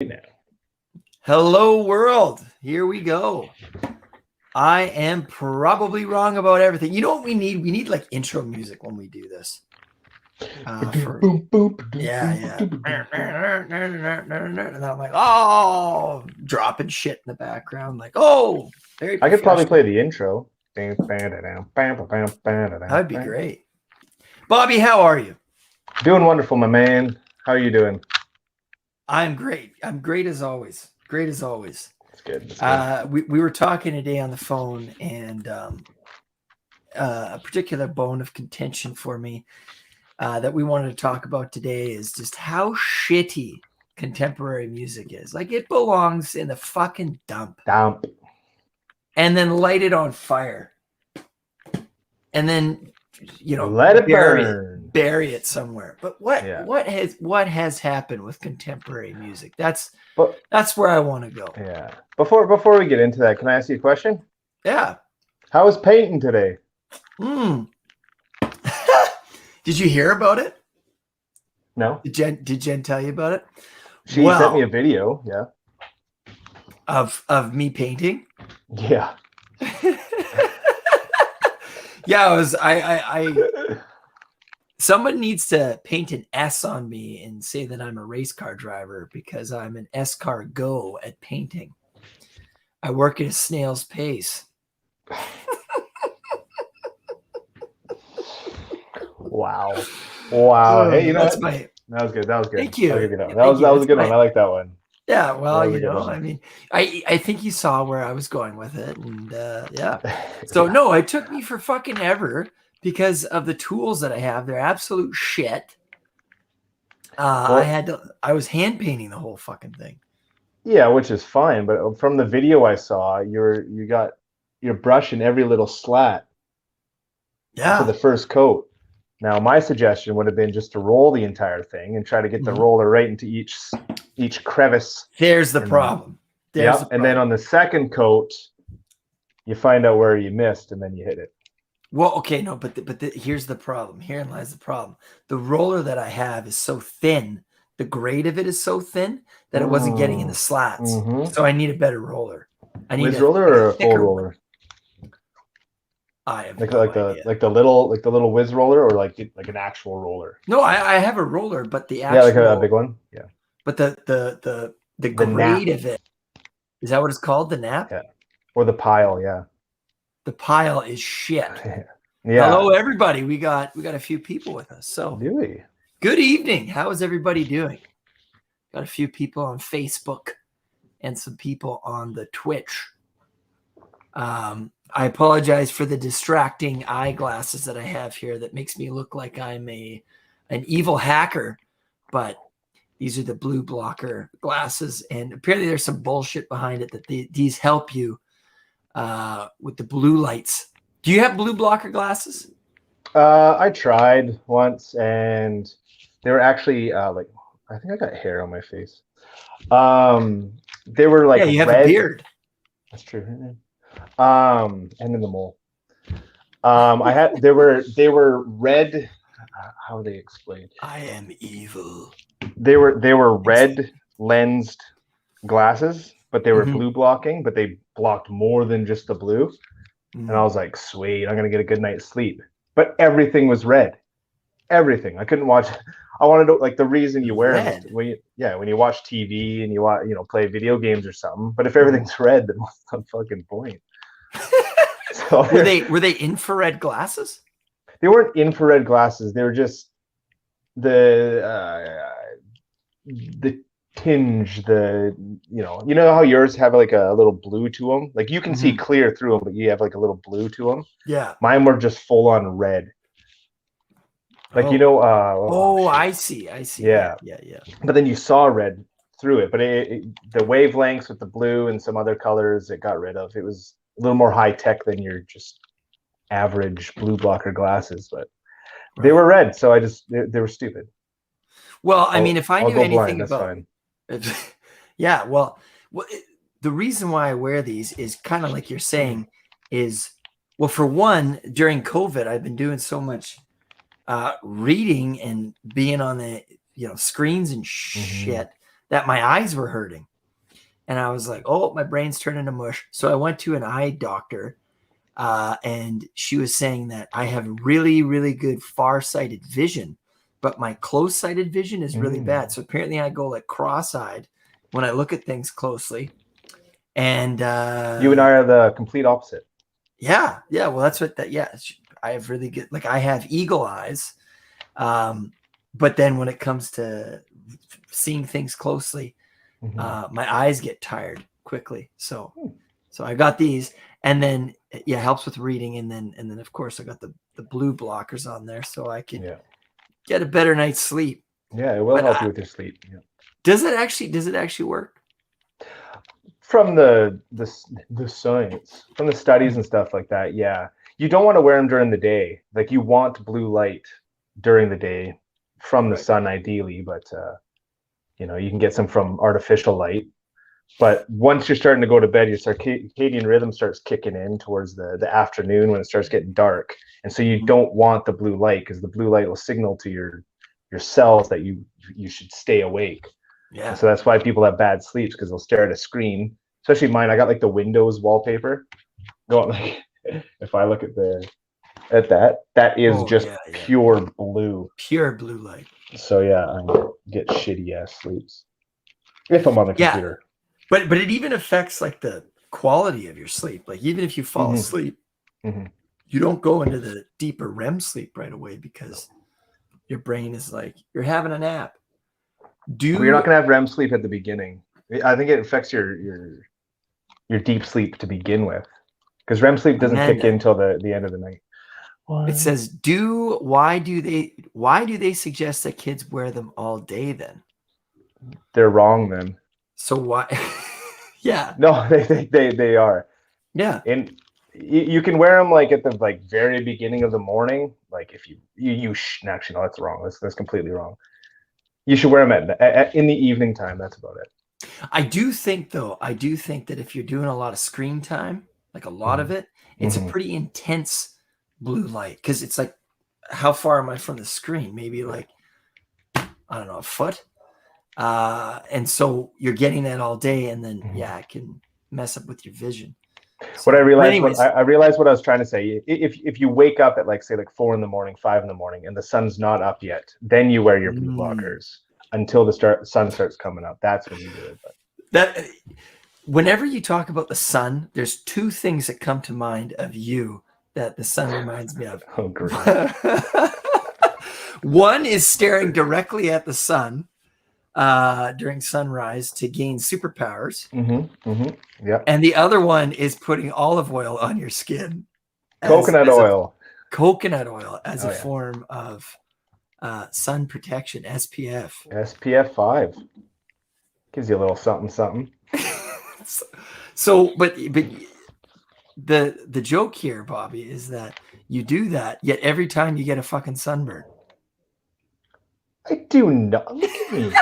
Now. Hello world, here we go. I am probably wrong about everything. You know what we need? We need like intro music when we do this. Yeah. And I'm like, oh, dropping shit in the background. Like, oh, very I could probably play professional. the intro. That'd be great. Bobby, how are you? Doing wonderful, my man. How are you doing? I'm great. I'm great as always. Great as always. That's good. That's good. We were talking today on the phone, and a particular bone of contention for me that we wanted to talk about today is just how shitty contemporary music is. Like, it belongs in the fucking dump. And then light it on fire. And then, let it burn. Bury it somewhere. But what has happened with contemporary music? That's where I want to go. Yeah. Before we get into that, can I ask you a question? Yeah. How was painting today? Did you hear about it? No. Did Jen tell you about it? She sent me a video. Yeah. Of me painting. Yeah. Yeah, someone needs to paint an S on me and say that I'm a race car driver because I'm an S-car go at painting. I work at a snail's pace. Wow. Hey, you know what? That was good. Thank you. That was a good one. I like that one. Yeah, well, I mean, I think you saw where I was going with it, and yeah. So no, it took me for fucking ever because of the tools that I have. They're absolute shit. I was hand painting the whole fucking thing. Yeah, which is fine, but from the video I saw, you got your brush in every little slat. Yeah. For the first coat. Now, my suggestion would have been just to roll the entire thing and try to get the roller right into each crevice. There's the problem. And then on the second coat, you find out where you missed, and then you hit it. Well, okay, no, but here's the problem. Herein lies the problem. The roller that I have is so thin. The grade of it is so thin that it wasn't getting in the slats. So I need a better roller. I need a roller or a full roller. I have like the little whiz roller, or like an actual roller. No, I have a roller, but the actual like a big one. Yeah. But the grade of it, is that what it's called? The nap? Yeah. Or the pile, yeah. The pile is shit. Yeah. Hello, everybody. We got a few people with us. So do we? Good evening. How is everybody doing? Got a few people on Facebook and some people on the Twitch. I apologize for the distracting eyeglasses that I have here that makes me look like I'm an evil hacker, but these are the blue blocker glasses, and apparently there's some bullshit behind it that these help you with the blue lights. Do you have blue blocker glasses? I tried once, and they were actually I think I got hair on my face. They were like you have red. A beard. That's true. And then the mole. They were red. How they explain? I am evil. They were red lensed glasses, but they were blue blocking, but they blocked more than just the blue. And I was like, sweet, I'm gonna get a good night's sleep. But everything was red. Everything. I couldn't watch. I wanted to, like, the reason you wear them is when you watch TV and you play video games or something. But if everything's red, then what's the fucking point? So were they infrared glasses? They weren't infrared glasses. They were just the tinge. You know how yours have like a little blue to them. Like you can see clear through them, but you have like a little blue to them. Yeah. Mine were just full on red. Like I see. Yeah. But then you saw red through it, but the wavelengths with the blue and some other colors it got rid of. It was a little more high tech than your just average blue blocker glasses, but they were red, so they were stupid. Well, I mean, if I knew anything about, yeah, well, the reason why I wear these is kind of like you're saying is, well, for one, during COVID, I've been doing so much reading and being on the screens and shit that my eyes were hurting. And I was like, oh, my brain's turning to mush. So I went to an eye doctor, and she was saying that I have really, really good far-sighted vision, but my close-sighted vision is really bad. So apparently I go like cross-eyed when I look at things closely. And you and I are the complete opposite. Yeah. Well, that's what that. Yeah, I have really good. Like I have eagle eyes, but then when it comes to seeing things closely, my eyes get tired quickly. So I got these, and then it helps with reading, and then of course I got the blue blockers on there, so I can get a better night's sleep. Yeah, it will help you with your sleep. Yeah. Does it actually work? From the science, from the studies and stuff like that, yeah. You don't want to wear them during the day. Like you want blue light during the day from the sun, ideally, but you know, you can get some from artificial light. But once you're starting to go to bed, your circadian rhythm starts kicking in towards the afternoon when it starts getting dark, and so you don't want the blue light, because the blue light will signal to your cells that you should stay awake. Yeah. And so that's why people have bad sleeps, because they'll stare at a screen. Especially mine, I got like the Windows wallpaper. Going like, if I look at that is just pure blue. Pure blue light. So yeah, I get shitty ass sleeps if I'm on the computer. But it even affects like the quality of your sleep. Like even if you fall asleep, you don't go into the deeper REM sleep right away, because your brain is like, you're having a nap. You're not gonna have REM sleep at the beginning. I think it affects your deep sleep to begin with, because REM sleep doesn't kick in until the end of the night. It says, why do they suggest that kids wear them all day then? They're wrong then. So why? Yeah. No, they are. Yeah. And you can wear them like at the very beginning of the morning. Like if you actually, no, that's wrong. That's completely wrong. You should wear them in the evening time. That's about it. I do think that if you're doing a lot of screen time, like a lot of it, it's a pretty intense blue light, because it's like, how far am I from the screen? Maybe like, I don't know, a foot. And so you're getting that all day, and then it can mess up with your vision. So, I realized what I was trying to say. If you wake up at like 4 in the morning, 5 in the morning, and the sun's not up yet, then you wear your blue blockers until the sun starts coming up. That's when you do it. But whenever you talk about the sun, there's two things that come to mind of you that the sun reminds me of. Oh, great. One is staring directly at the sun during sunrise to gain superpowers. Yeah. And the other one is putting olive oil on your skin. Coconut oil as a form of sun protection, SPF. SPF 5. Gives you a little something. So, but the joke here, Bobby, is that you do that, yet every time you get a fucking sunburn. I do not. Look at me.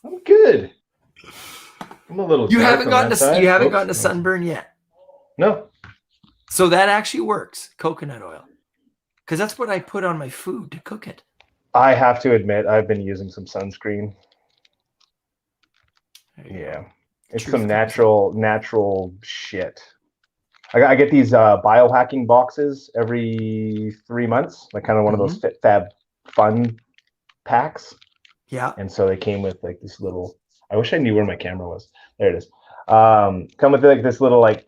I'm good. I'm a little. You haven't gotten a sunburn yet. No. So that actually works. Coconut oil, because that's what I put on my food to cook it. I have to admit, I've been using some sunscreen. Yeah, it's some natural shit. I get these biohacking boxes every 3 months, like kind of one of those Fit Fab Fun packs. Yeah. And so they came with like this little, I wish I knew where my camera was. There it is. Come with like this little, like,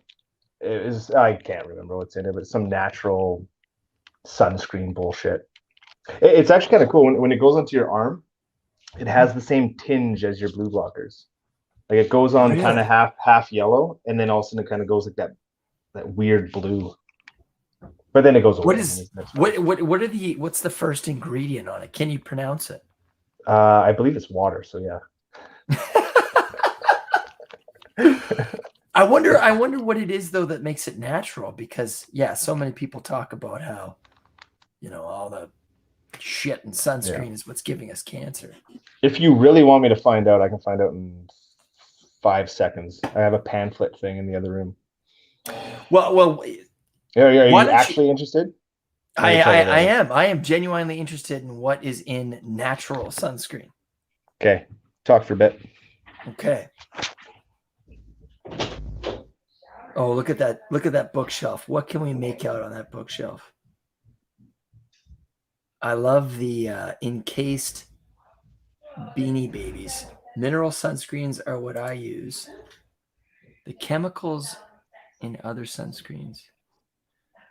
I can't remember what's in it, but it's some natural sunscreen bullshit. It's actually kind of cool when it goes onto your arm. It has the same tinge as your blue blockers. Like it goes on kind of half yellow, and then all of a sudden it kind of goes like that weird blue. But then it goes away. What's the first ingredient on it? Can you pronounce it? I believe it's water. So yeah. I wonder what it is though that makes it natural, because so many people talk about how, all the shit and sunscreen is what's giving us cancer. If you really want me to find out, I can find out in 5 seconds. I have a pamphlet thing in the other room. Well, are you actually interested? I am genuinely interested in what is in natural sunscreen. Okay, talk for a bit. Okay. Oh, look at that. Look at that bookshelf. What can we make out on that bookshelf? I love the encased Beanie Babies. Mineral sunscreens are what I use. The chemicals in other sunscreens.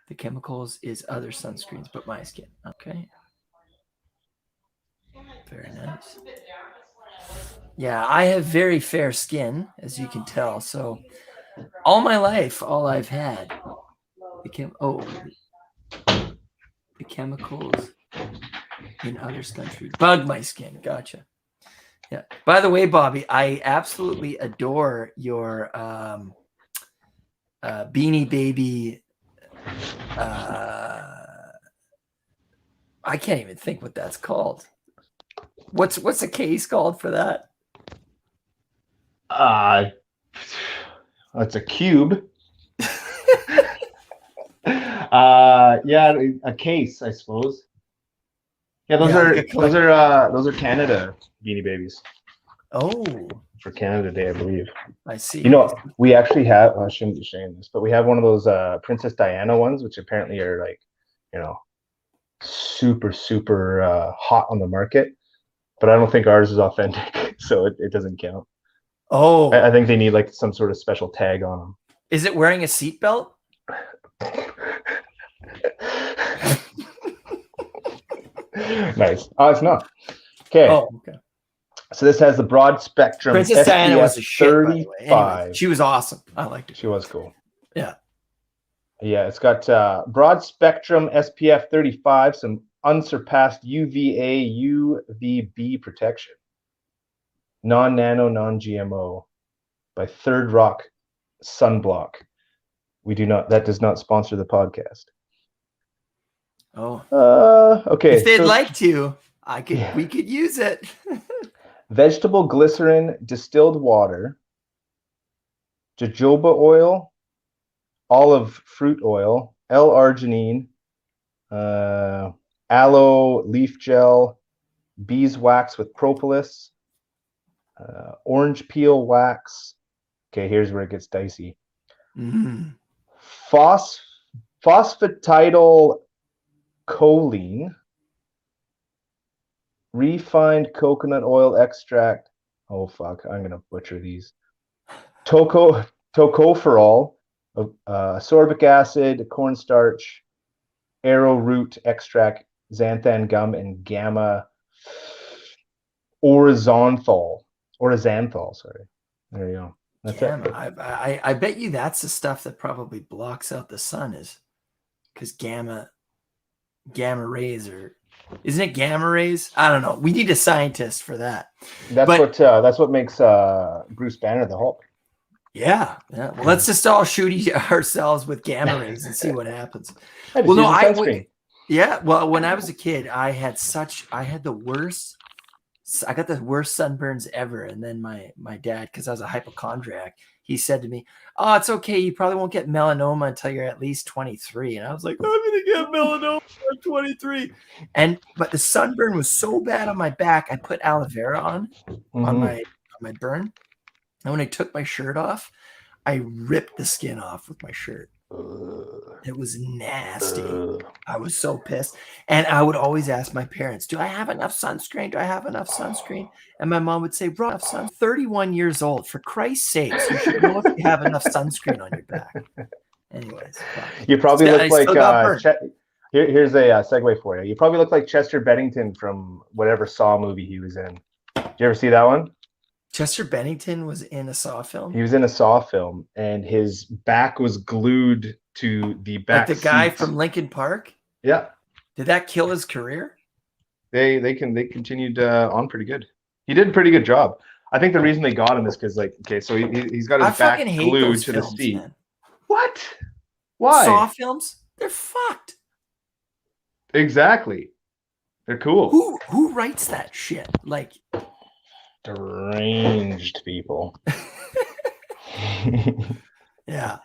The chemicals is other sunscreens, but my skin. Okay. Very nice. Yeah, I have very fair skin, as you can tell. So all my life, all I've had the chemicals in other sunscreens bug my skin. Gotcha. Yeah. By the way, Bobby, I absolutely adore your Beanie Baby. I can't even think what that's called. What's the case called for that? It's a cube. Yeah, a case, I suppose. Yeah, those are Canada Beanie Babies. Oh, for Canada Day, I believe. I see. You know, we actually have. I shouldn't be saying this, but we have one of those Princess Diana ones, which apparently are like, you know, super hot on the market. But I don't think ours is authentic, so it doesn't count. Oh, I think they need like some sort of special tag on them. Is it wearing a seatbelt? Nice. Oh, it's not. Okay. Oh, okay. So this has the broad spectrum. Princess Diana was a shit, 35. anyway, she was awesome. I liked it. She was cool. Yeah. Yeah, it's got broad spectrum SPF 35, some unsurpassed UVA, UVB protection. Non-nano, non-GMO by Third Rock Sunblock. That does not sponsor the podcast. Oh. Okay. If they'd like to, we could use it. Vegetable glycerin, distilled water, jojoba oil, olive fruit oil, L-arginine, aloe leaf gel, beeswax with propolis, orange peel wax. Okay, here's where it gets dicey. Mm. Phosphatidyl choline, refined coconut oil extract. Oh fuck, I'm gonna butcher these. Tocopherol, ascorbic acid, cornstarch, arrowroot extract, xanthan gum, and gamma oryzanthol. Sorry. There you go. That's gamma. it. I bet you that's the stuff that probably blocks out the sun, is because gamma rays are. Isn't it gamma rays? I don't know. We need a scientist for that. That's what makes Bruce Banner the Hulk. Yeah. Well, let's just all shoot ourselves with gamma rays and see what happens. Well, when I was a kid, I got the worst sunburns ever. And then my dad, because I was a hypochondriac, he said to me, "Oh, it's okay. You probably won't get melanoma until you're at least 23." And I was like, "I'm gonna get melanoma at 23." But the sunburn was so bad on my back, I put aloe vera on my burn. And when I took my shirt off, I ripped the skin off with my shirt. It was nasty. I was so pissed. And I would always ask my parents, "Do I have enough sunscreen? Do I have enough sunscreen?" And my mom would say, "Bro, I'm 31 years old. For Christ's sakes, you should know if you have enough sunscreen on your back." Anyways. You probably look like here's a segue for you. You probably look like Chester Bennington from whatever Saw movie he was in. Did you ever see that one? Chester Bennington was in a Saw film? He was in a Saw film, and his back was glued to the back Like the guy seat. from Linkin Park? Yeah. Did that kill his career? They continued on pretty good. He did a pretty good job. I think the reason they got him is because, like, okay, so he's got his back glued to the seat. Man. What? Why? Saw films? They're fucked. Exactly. They're cool. Who writes that shit? Like deranged people. Yeah.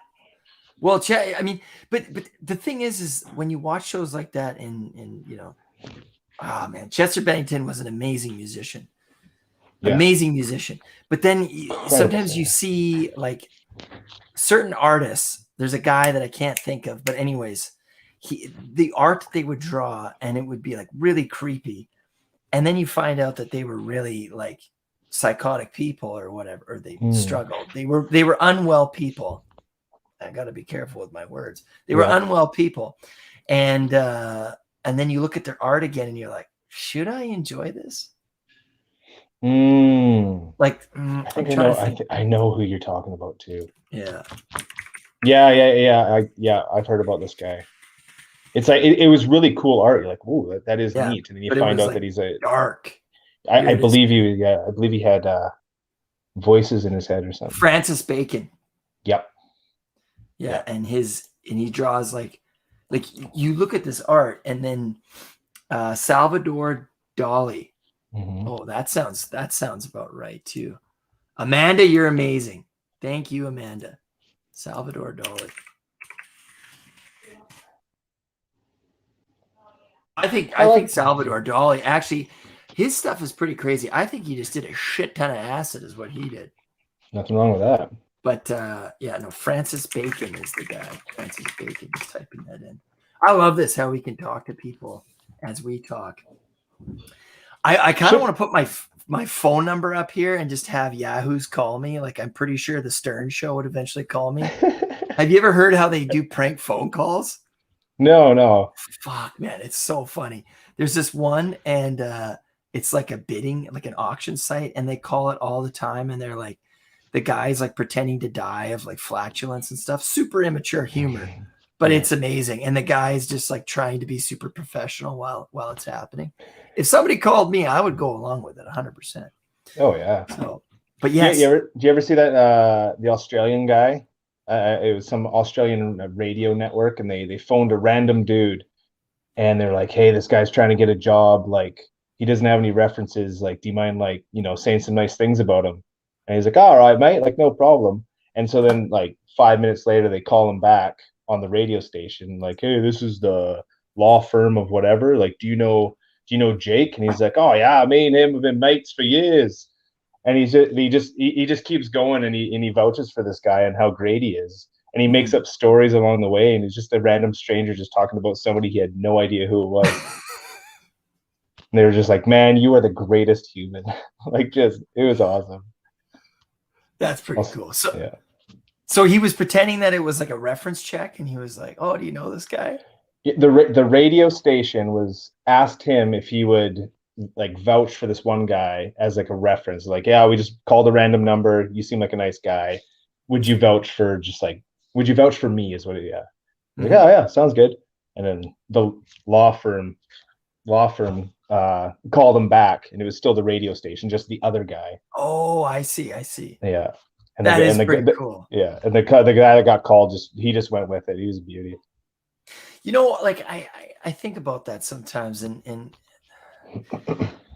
Well, I mean, but the thing is when you watch shows like that, and you know, man, Chester Bennington was an amazing musician. amazing musician. But then sometimes you see like certain artists. There's a guy that I can't think of, but anyways, the art they would draw, and it would be like really creepy. And then you find out that they were really like psychotic people or whatever, or they struggled. They were unwell people. I got to be careful with my words. They were unwell people. And then you look at their art again and you're like, should I enjoy this? Like, I think I know. I know who you're talking about too. Yeah. I've heard about this guy. It's like it was really cool art. You're like, oh, that is neat. And then you find out that he's a dark. I believe you. Yeah, I believe he had voices in his head or something. Francis Bacon. Yep. Yeah, and he draws like you look at this art, and then Salvador Dali. Oh, that sounds about right too. Amanda, you're amazing. Thank you, Amanda. Salvador Dali. I think Salvador Dali, actually, his stuff is pretty crazy. I think he just did a shit ton of acid is what he did. Nothing wrong with that. But Francis Bacon is the guy. Francis Bacon, just typing that in. I love this, how we can talk to people as we talk. I kind of want to put my phone number up here and just have Yahoos call me. Like, I'm pretty sure the Stern Show would eventually call me. Have you ever heard how they do prank phone calls? No. Fuck, man, it's so funny. There's this one, and it's like a bidding, like an auction site, and they call it all the time, and they're like, the guy's like pretending to die of like flatulence and stuff. Super immature humor, but it's amazing. And the guy's just like trying to be super professional while it's happening. If somebody called me, I would go along with it 100%. Oh yeah. So, but yes. Do you ever see that the Australian guy? It was some Australian radio network, and they phoned a random dude, and they're like, "Hey, this guy's trying to get a job. Like, he doesn't have any references. Like, do you mind saying some nice things about him?" And he's like, "All right, mate. Like, no problem." And so then, like 5 minutes later, they call him back on the radio station, like, "Hey, this is the law firm of whatever. Like, do you know Jake?" And he's like, "Oh yeah, me and him have been mates for years." And he just keeps going, and he vouches for this guy and how great he is. And he makes up stories along the way, and he's just a random stranger just talking about somebody he had no idea who it was. And they were just like, "Man, you are the greatest human." Like, it was awesome. That's pretty cool. So he was pretending that it was like a reference check, and he was like, "Oh, do you know this guy?" The radio station asked him if he would like vouch for this one guy as like a reference. Like, "Yeah, we just called a random number. You seem like a nice guy. Would you vouch for me?" Is what it, yeah. Like, "Oh yeah, sounds good." And then the law firm called him back, and it was still the radio station, just the other guy. Oh, I see. Yeah. And that is pretty cool. Yeah. And the guy that got called he just went with it. He was a beauty. Like I think about that sometimes, and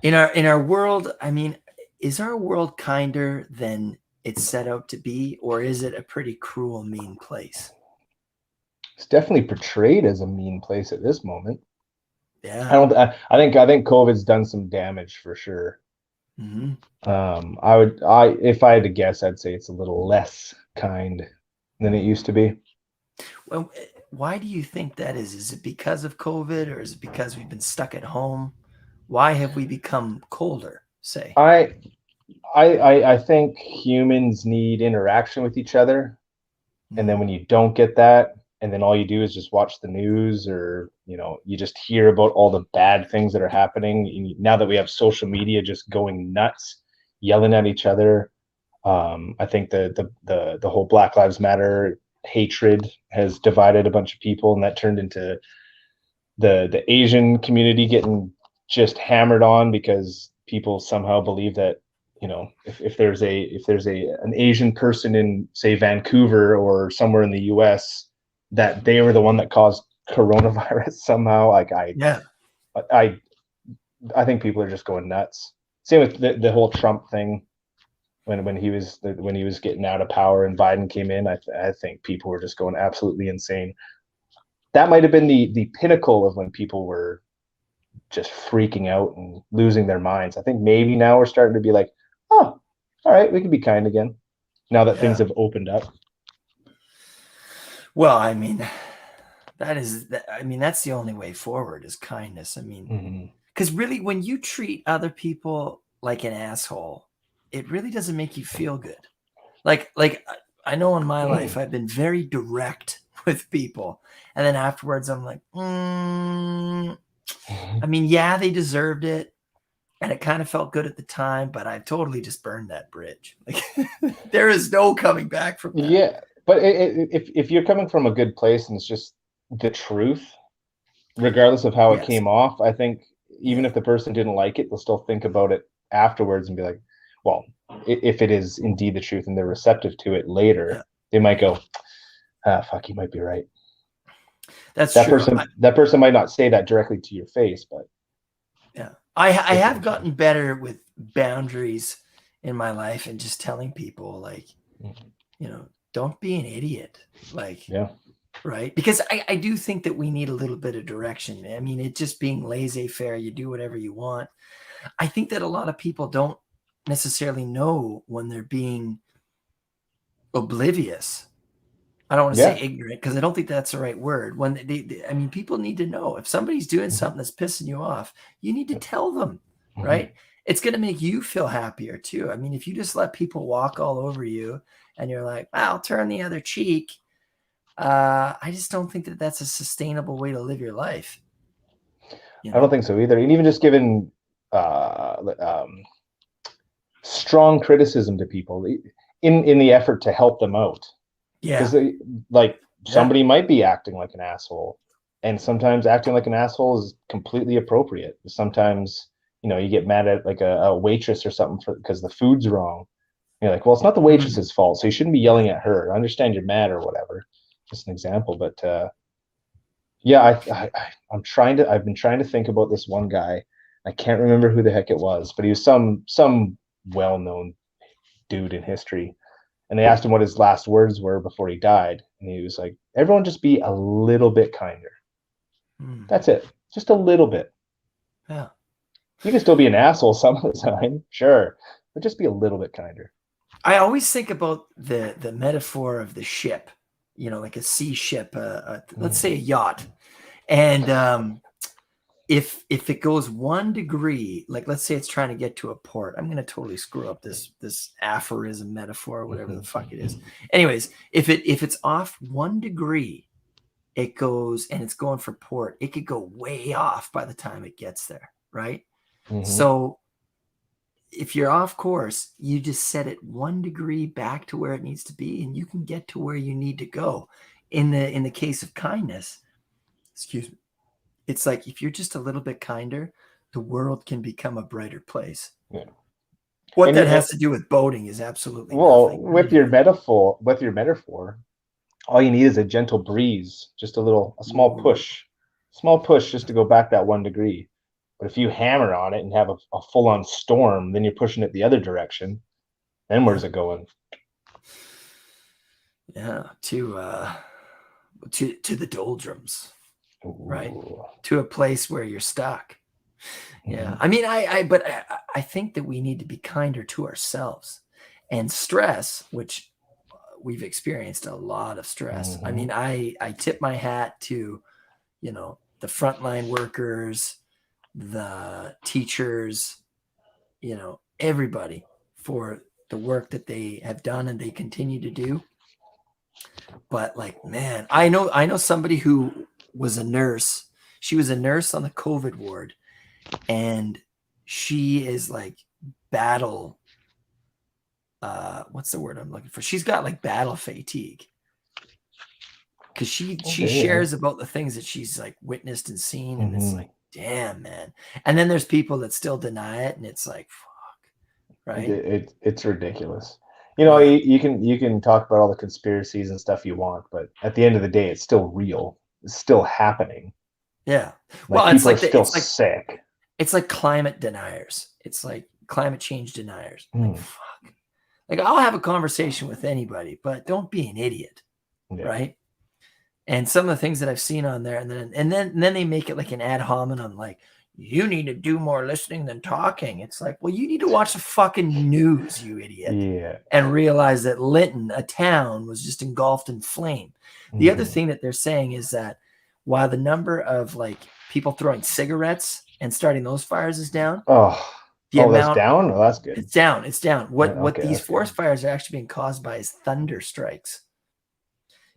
in our world, I mean, is our world kinder than it's set out to be, or is it a pretty cruel, mean place? It's definitely portrayed as a mean place at this moment. Yeah. I think COVID's done some damage for sure. If I had to guess, I'd say it's a little less kind than it used to be. Well, why do you think that is? Is it because of COVID, or is it because we've been stuck at home? Why have we become colder, say? I think humans need interaction with each other. And then when you don't get that, and then all you do is just watch the news, or you just hear about all the bad things that are happening. Now that we have social media just going nuts, yelling at each other, I think the whole Black Lives Matter hatred has divided a bunch of people, and that turned into the Asian community getting just hammered on because people somehow believe that if there's an Asian person in, say, Vancouver or somewhere in the US, that they were the one that caused coronavirus somehow. I think people are just going nuts. Same with the whole Trump thing. When he was getting out of power and Biden came in, I think people were just going absolutely insane. That might have been the pinnacle of when people were just freaking out and losing their minds. I think maybe now we're starting to be like, oh, all right, we can be kind again. Now that things Yeah. have opened up. Well, I mean, that's the only way forward is kindness. I mean, because really, when you treat other people like an asshole, it really doesn't make you feel good. Like I know in my life, I've been very direct with people. And then afterwards, I'm like, I mean, yeah, they deserved it. And it kind of felt good at the time, but I've totally just burned that bridge. Like, there is no coming back from that. Yeah, but if you're coming from a good place and it's just the truth, regardless of how it Yes. came off, I think even if the person didn't like it, they'll still think about it afterwards and be like, well, if it is indeed the truth and they're receptive to it later, they might go, ah, fuck, you might be right. That's That true. that person might not say that directly to your face, but yeah, I have gotten better with boundaries in my life and just telling people, like, you know, don't be an idiot. Like, yeah, right? Because I do think that we need a little bit of direction. I mean, it just being laissez-faire, you do whatever you want. I think that a lot of people don't necessarily know when they're being oblivious. I don't want to say ignorant because I don't think that's the right word. When I mean, people need to know if somebody's doing something that's pissing you off, you need to tell them, right? It's going to make you feel happier too. I mean, if you just let people walk all over you and you're like, I'll turn the other cheek. I just don't think that that's a sustainable way to live your life. I don't think so either. And even just giving strong criticism to people in the effort to help them out. Yeah. Because like somebody might be acting like an asshole, and sometimes acting like an asshole is completely appropriate. Sometimes, you know, you get mad at like a waitress or something because the food's wrong. You're like, well, it's not the waitress's fault, so you shouldn't be yelling at her. I understand you're mad or whatever. Just an example, but yeah, I've been trying to think about this one guy. I can't remember who the heck it was, but he was some well-known dude in history. And they asked him what his last words were before he died. And he was like, everyone just be a little bit kinder. That's it. Just a little bit. Yeah. You can still be an asshole some of the time, sure, but just be a little bit kinder. I always think about the metaphor of the ship, you know, like a sea ship, let's say a yacht. And if it goes 1 degree, like let's say it's trying to get to a port, I'm going to totally screw up this aphorism metaphor, whatever the fuck it is. Anyways, if it's off 1 degree, it goes and it's going for port. It could go way off by the time it gets there, right? So if you're off course, you just set it 1 degree back to where it needs to be, and you can get to where you need to go. In the case of kindness, excuse me, it's like if you're just a little bit kinder, the world can become a brighter place. Yeah. What and that has to do with boating is absolutely nothing. With your metaphor, all you need is a gentle breeze, just a small push just to go back that 1 degree. But if you hammer on it and have a full-on storm, then you're pushing it the other direction. Then where's it going? Yeah, to the doldrums. Ooh. Right? To a place where you're stuck. Yeah. I mean, I think that we need to be kinder to ourselves. And stress, which we've experienced a lot of stress. I mean, I tip my hat to, you know, the frontline workers, the teachers, you know, everybody for the work that they have done and they continue to do. But like, man, I know somebody who was a nurse. She was a nurse on the COVID ward, and she is like battle. What's the word I'm looking for? She's got like battle fatigue because she shares about the things that she's like witnessed and seen, and it's like, damn, man. And then there's people that still deny it, and it's like, fuck, right? It's ridiculous. You know, you can talk about all the conspiracies and stuff you want, but at the end of the day, it's still real. It's still happening. Yeah. Well, it's like still sick. It's like climate deniers. It's like climate change deniers. Like, fuck. Like, I'll have a conversation with anybody, but don't be an idiot, right? And some of the things that I've seen on there, and then they make it like an ad hominem, like, you need to do more listening than talking. It's like, well, you need to watch the fucking news, you idiot. Yeah. And realize that Lytton, a town, was just engulfed in flame. The other thing that they're saying is that while the number of like people throwing cigarettes and starting those fires is down, that's down? Oh, that's good. It's down. It's down. What Okay, these forest fires are actually being caused by is thunder strikes.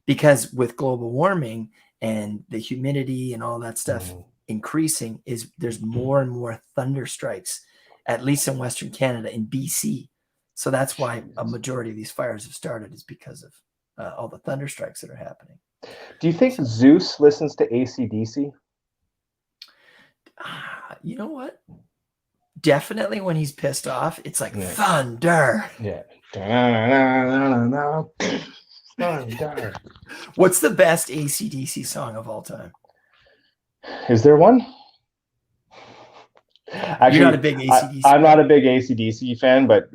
Because with global warming and the humidity and all that stuff increasing, there's more and more thunder strikes, at least in Western Canada, in BC. So that's why a majority of these fires have started, is because of all the thunder strikes that are happening. Do you think Zeus listens to ACDC? You know what? Definitely when he's pissed off, it's like thunder. Yeah. Thunder. What's the best ACDC song of all time? Is there one? Actually, you're not a big ACDC I'm not a big ACDC fan, but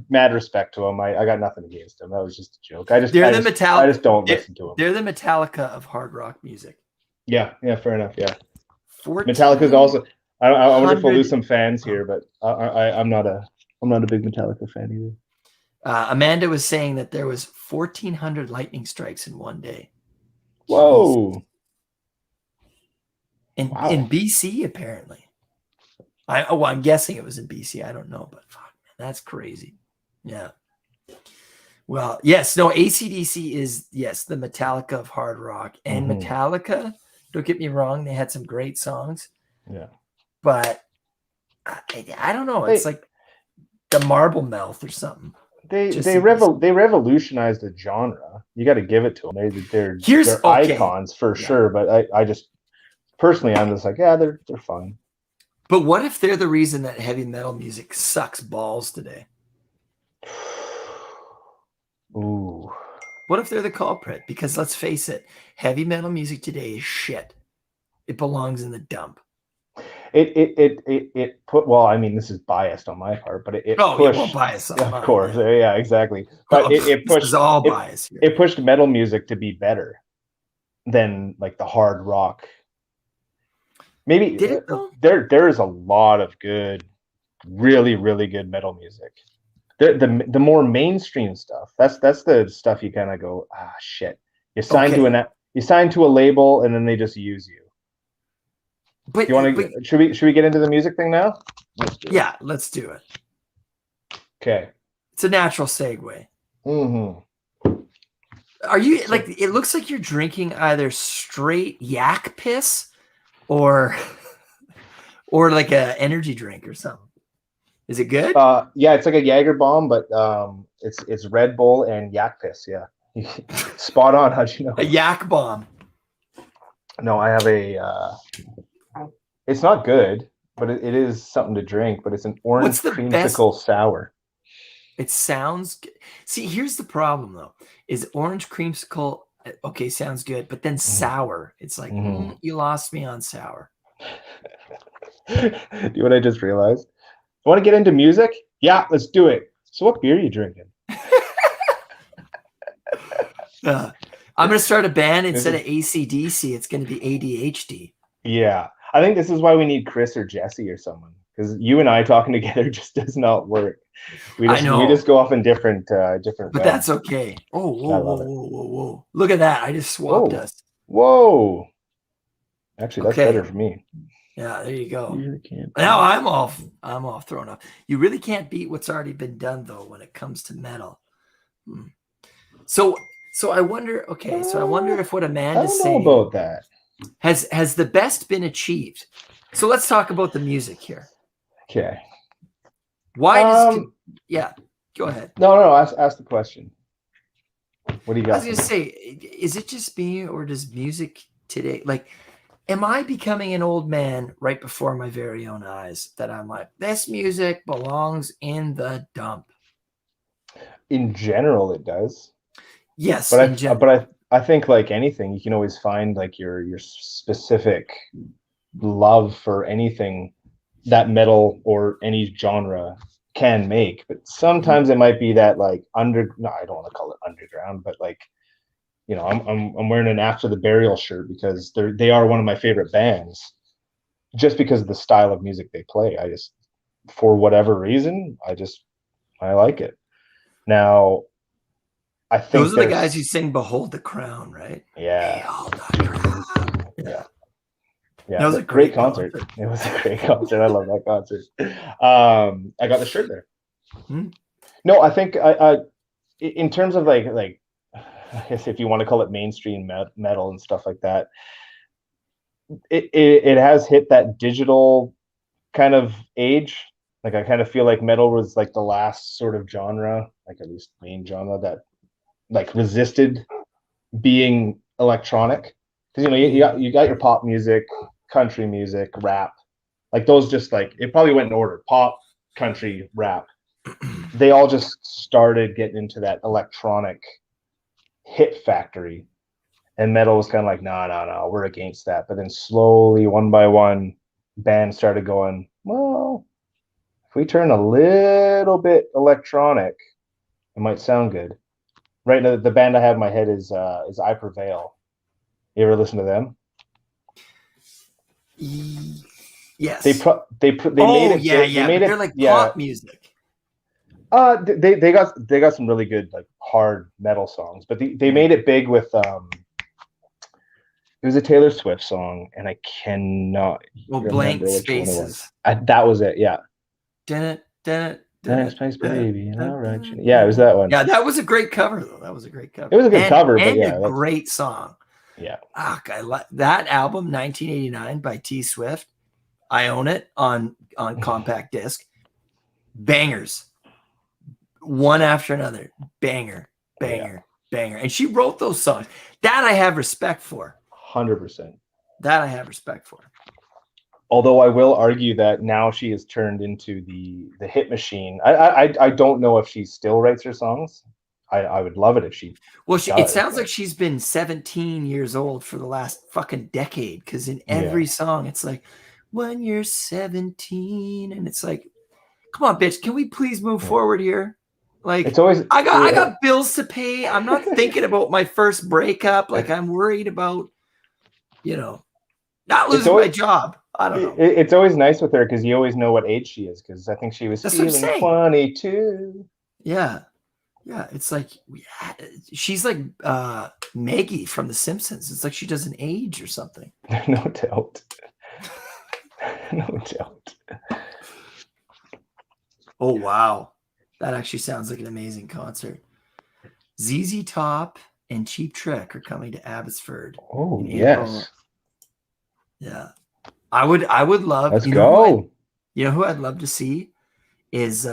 mad respect to him. I got nothing against him. That was just a joke. I just don't listen to them. They're the Metallica of hard rock music. Yeah, fair enough. Yeah, Metallica's also. I wonder if we'll lose some fans here, but I'm not a big Metallica fan either. Amanda was saying that there was 1,400 lightning strikes in one day. Whoa! In BC, apparently. I'm guessing it was in BC. I don't know, but fuck, man, that's crazy. Yeah. Well, yes, no, ACDC is, the Metallica of hard rock. And Metallica, don't get me wrong, they had some great songs. Yeah. But I don't know. It's like the Marble Mouth or something. They revolutionized the genre. You got to give it to them. They're icons for sure. But I just personally, I'm just like, they're fine. But what if they're the reason that heavy metal music sucks balls today? Ooh. What if they're the culprit? Because let's face it, heavy metal music today is shit. It belongs in the dump. It put, well, I mean, this is biased on my part, but it pushed, bias on of course, yeah, exactly. But it pushed, this is all bias here. It pushed metal music to be better than like the hard rock. Maybe did it though? There is a lot of good, really, really good metal music. The more mainstream stuff, that's the stuff you kind of go, shit. You signed to a label and then they just use you. But should we get into the music thing now? Let's do it. Okay. It's a natural segue. Mm-hmm. Are you like? It looks like you're drinking either straight yak piss, or like a energy drink or something. Is it good? Yeah, it's like a Jaeger bomb, but it's Red Bull and yak piss. Yeah, spot on. How'd you know? A yak bomb. No, I have a. It's not good, but it is something to drink. But it's an orange creamsicle sour. It sounds good. See, here's the problem though: is orange creamsicle okay? Sounds good, but then sour. It's like you lost me on sour. Do you know what I just realized? I want to get into music. Yeah, let's do it. So, what beer are you drinking? I'm gonna start a band instead of ACDC. It's gonna be ADHD. Yeah. I think this is why we need Chris or Jesse or someone, because you and I talking together just does not work. We just go off in different But ways. That's okay. Oh, whoa. Look at that. I just swapped us. Whoa. Actually, that's better for me. Yeah, there you go. You really can't. Now I'm off thrown off. You really can't beat what's already been done though when it comes to metal. So I wonder, so I wonder if what Amanda's saying about that. Has the best been achieved? So let's talk about the music here. Okay. Why does go ahead. No, ask the question. What do you got? I was gonna say, is it just me or does music today, like, am I becoming an old man right before my very own eyes that I'm like, this music belongs in the dump? In general, it does. Yes, but I think like anything, you can always find like your specific love for anything that metal or any genre can make. But sometimes it might be that like I don't want to call it underground, but like, you know, I'm wearing an After the Burial shirt because they are one of my favorite bands. just because of the style of music they play. I just, for whatever reason, I like it. Now, I think those are the guys who sing "Behold the Crown," right? Yeah. Behold the Crown. Yeah. Yeah. That was a great concert. It was a great concert. I love that concert. I got the shirt there. No, I think I in terms of like I guess if you want to call it mainstream metal and stuff like that, it has hit that digital kind of age. Like I kind of feel like metal was like the last sort of genre, like at least main genre that like resisted being electronic. Because you got your pop music, country music, rap, like those just like it probably went in order: pop, country, rap. They all just started getting into that electronic hit factory, and metal was kind of like, no, we're against that. But then slowly, one by one, bands started going, well, if we turn a little bit electronic, it might sound good. Right now, the band I have in my head is I Prevail. You ever listen to them? Yes. They made it. Yeah. They're like pop music. They got some really good like hard metal songs, but they made it big with it was a Taylor Swift song, and I cannot Blank Spaces. That was it. Yeah. Nice baby. All right. Yeah, it was that one. Yeah, that was a great cover though. That was a great cover. It was a good cover, but yeah, a great song. Yeah. I like that album, 1989 by T Swift. I own it on compact disc. Bangers. One after another. Banger. And she wrote those songs. That I have respect for. 100%. That I have respect for. Although I will argue that now she has turned into the hit machine. I don't know if she still writes her songs. I would love it if she. Well, it sounds like she's been 17 years old for the last fucking decade. Because in every song, it's like, when you're 17, and it's like, come on, bitch, can we please move forward here? Like, it's always I got bills to pay. I'm not thinking about my first breakup. Like, I'm worried about, not losing my job. I don't know. It's always nice with her because you always know what age she is, because I think she was feeling 22. Yeah. It's like she's like Maggie from The Simpsons. It's like she doesn't age or something. No doubt. No doubt. Oh wow, that actually sounds like an amazing concert. ZZ Top and Cheap Trick are coming to Abbotsford. Oh yes. Yeah, I would love. Let's go. Who I'd love to see is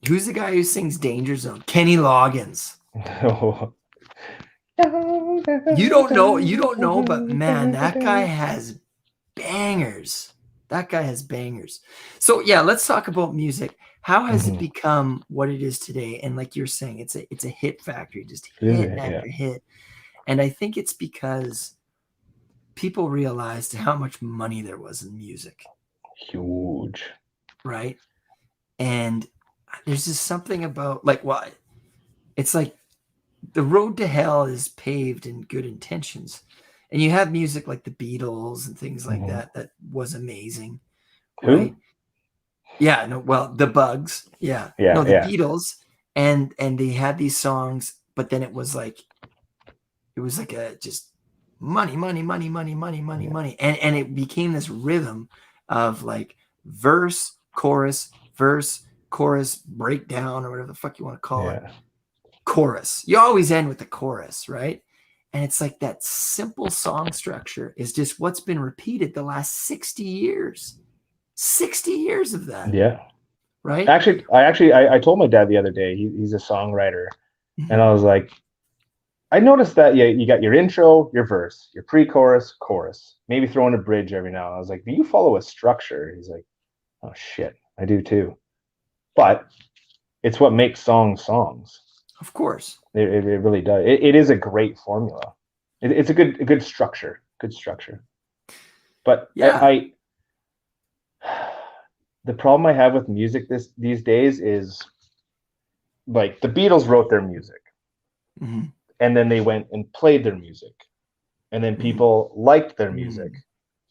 who's the guy who sings Danger Zone? Kenny Loggins. Oh. You don't know, but man, that guy has bangers. So yeah, let's talk about music. How has it become what it is today? And like you're saying, it's a hit factory, just hit after hit. And I think it's because people realized how much money there was in music. Huge. Right? And there's just something about it's like the road to hell is paved in good intentions. And you have music like the Beatles and things like that was amazing. Right? Who? Yeah, no, well, the Bugs. Yeah. Yeah. The Beatles. And they had these songs, but then it was like a just money. And it became this rhythm of like verse, chorus, breakdown, or whatever the fuck you want to call it. Chorus. You always end with the chorus, right? And it's like that simple song structure is just what's been repeated the last 60 years. 60 years of that. Yeah. Right? Actually, I told my dad the other day, he's a songwriter, and I was like, I noticed that you got your intro, your verse, your pre-chorus, chorus, maybe throw in a bridge every now and then. I was like, do you follow a structure? He's like, oh shit, I do too. But it's what makes songs. Of course. It really does. It is a great formula. It's a good structure. But yeah. The problem I have with music these days is like the Beatles wrote their music, and then they went and played their music, and then people liked their music,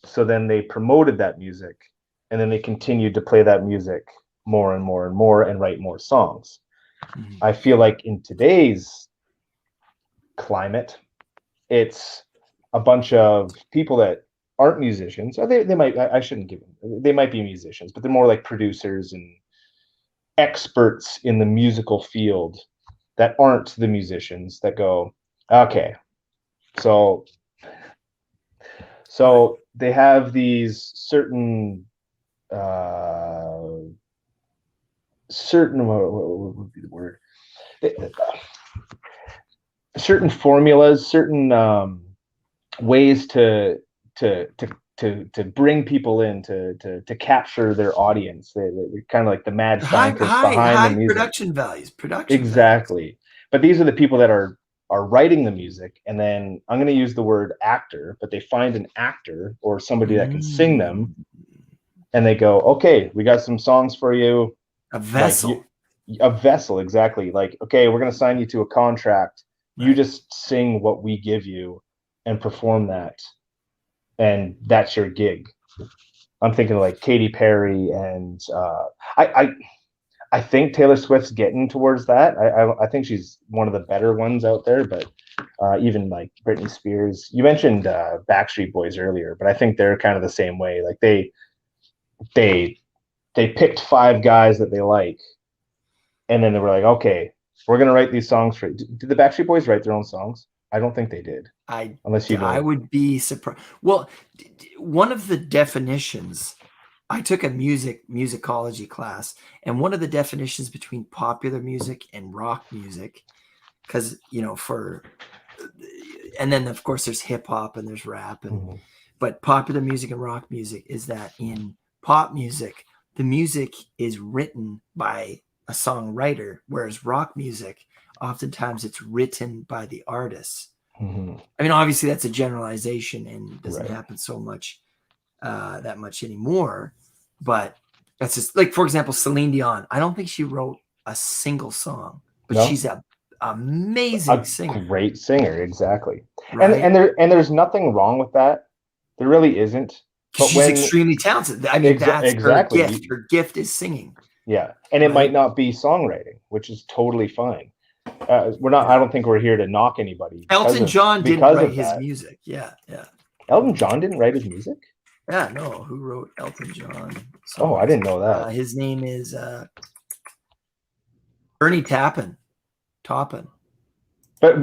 So then they promoted that music, and then they continued to play that music more and more and more and write more songs. Mm-hmm. I feel like in today's climate, it's a bunch of people that aren't musicians. Or they might, I shouldn't give them, they might be musicians, but they're more like producers and experts in the musical field that aren't the musicians that go, okay, so they have these certain what would be the word? Certain formulas, certain ways to bring people in to capture their audience. They're kind of like the mad scientists behind the music. Production values. Exactly. But these are the people that are writing the music, and then I'm going to use the word actor, but they find an actor or somebody that can sing them, and they go, okay, we got some songs for you. A vessel. A vessel, exactly. Like, okay, we're going to sign you to a contract. Right. You just sing what we give you and perform that, and that's your gig. I'm thinking like Katy Perry, and I think Taylor Swift's getting towards that. I think she's one of the better ones out there, but even like Britney Spears. You mentioned Backstreet Boys earlier, but I think they're kind of the same way. Like they picked 5 guys that they like, and then they were like, okay, we're gonna write these songs for you. Did the Backstreet Boys write their own songs? I don't think they did. Unless you know. I would be surprised. Well, one of the definitions, I took a musicology class, and one of the definitions between popular music and rock music, because and then of course there's hip hop and there's rap, and but popular music and rock music is that in pop music, the music is written by a songwriter, whereas rock music, oftentimes it's written by the artists. I mean, obviously that's a generalization and doesn't happen so much that much anymore. But that's just like, for example, Celine Dion. I don't think she wrote a single song, but she's an amazing singer. Great singer, exactly. Right? And there's nothing wrong with that. There really isn't. But she's extremely talented. I mean, that's exactly her gift. Her gift is singing. Yeah, and it might not be songwriting, which is totally fine. We're not. I don't think we're here to knock anybody. Elton John didn't write his music. Yeah. Elton John didn't write his music? Yeah, no. Who wrote Elton John? Oh, I didn't know that. His name is Bernie Taupin. But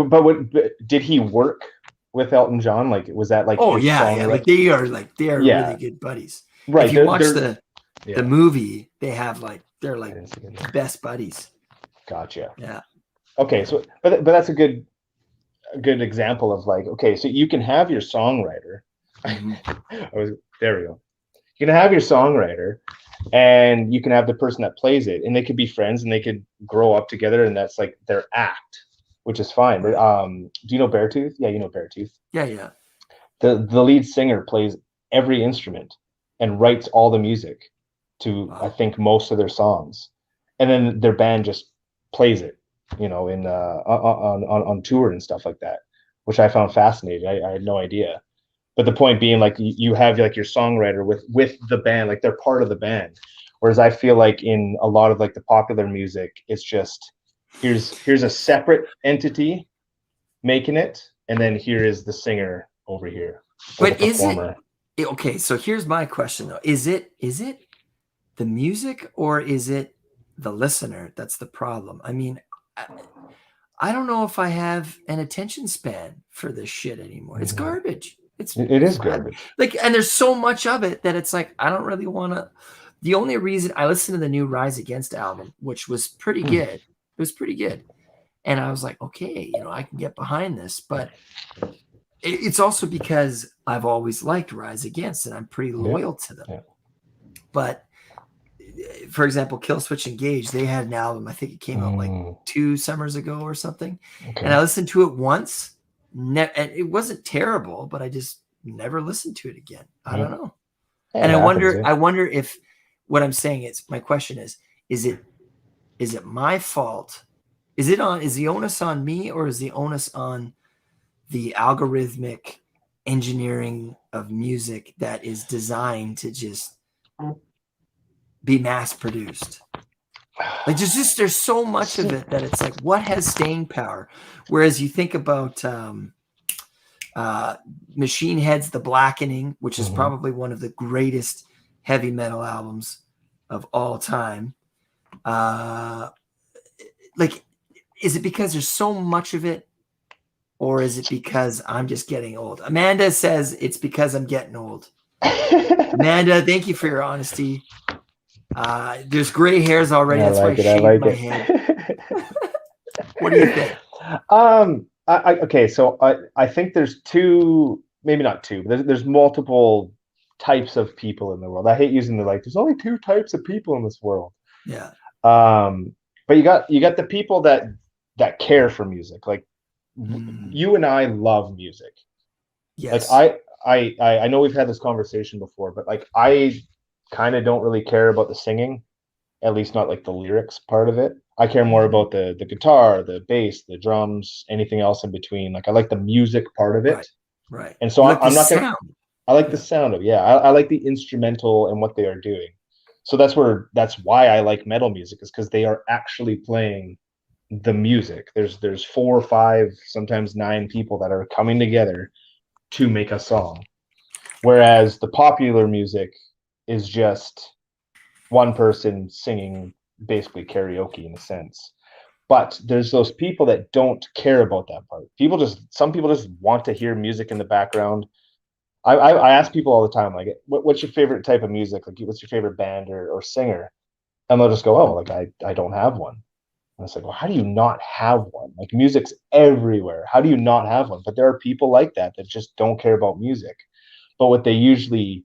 did he work with Elton John? Like, was that like? Oh yeah. Like they are really good buddies. Right. If you watch the movie, they're like best buddies. Gotcha. Yeah. Okay, so but that's a good example of like, okay, so you can have your songwriter. There we go. You can have your songwriter, and you can have the person that plays it, and they could be friends, and they could grow up together, and that's like their act, which is fine. But do you know Beartooth? Yeah, you know Beartooth. Yeah. The lead singer plays every instrument and writes all the music to I think most of their songs, and then their band just plays it, in on tour and stuff like that, which I found fascinating. I had no idea. But the point being, like, you have like your songwriter with the band, like they're part of the band. Whereas I feel like in a lot of like the popular music, it's just here's a separate entity making it, and then here is the singer over here. But is it okay? So here's my question though: is it the music, or is it the listener that's the problem? I mean, I don't know if I have an attention span for this shit anymore. It's garbage. It is garbage. Like, and there's so much of it that it's like I don't really want to. The only reason I listened to the new Rise Against album, which was pretty good, it was pretty good, and I was like, okay, I can get behind this. But it's also because I've always liked Rise Against, and I'm pretty loyal to them. Yeah. But for example, Killswitch Engage, they had an album. I think it came out like 2 summers ago or something, and I listened to it once. And it wasn't terrible, but I just never listened to it again. I don't know. And I wonder if what I'm saying is, my question is it my fault? Is the onus on me, or is the onus on the algorithmic engineering of music that is designed to just be mass produced. Like there's so much of it that it's like, what has staying power? Whereas you think about Machine Head's The Blackening, which is probably one of the greatest heavy metal albums of all time. Like, is it because there's so much of it, or is it because I'm just getting old? Amanda says it's because I'm getting old. Amanda, thank you for your honesty. There's gray hairs already. That's why I shaved my head. What do you think? Okay, so I think there's two, maybe not two, but there's multiple types of people in the world. I hate using there's only two types of people in this world. Yeah. But you got the people that care for music. Like you and I love music. Yes. Like I know we've had this conversation before, but like I kind of don't really care about the singing, at least not like the lyrics part of it. I care more about the guitar, the bass, the drums, anything else in between. Like I like the music part of it. Right. And so I'm not gonna. I like the sound of I like the instrumental and what they are doing. So that's why I like metal music, is because they are actually playing the music. There's 4 or 5, sometimes 9 people that are coming together to make a song. Whereas the popular music is just one person singing basically karaoke in a sense. But there's those people that don't care about that part. Some people just want to hear music in the background. I ask people all the time, like, what's your favorite type of music? Like, what's your favorite band or singer? And they'll just go, oh, like I don't have one. And it's like, well, how do you not have one? Like, music's everywhere. How do you not have one? But there are people like that just don't care about music. But what they usually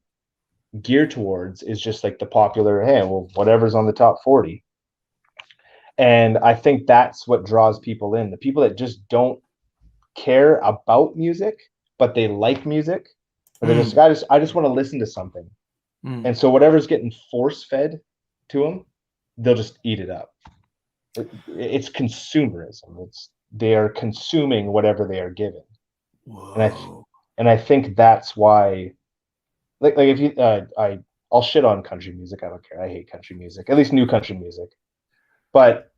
gear towards is just like the popular, hey, well, whatever's on the top 40. And I think that's what draws people in. The people that just don't care about music, but they like music. Or they're just, I just want to listen to something. And so whatever's getting force fed to them, they'll just eat it up. It's consumerism. They are consuming whatever they are given. Whoa. And I think that's why, like if you, I'll shit on country music. I don't care. I hate country music, at least new country music. But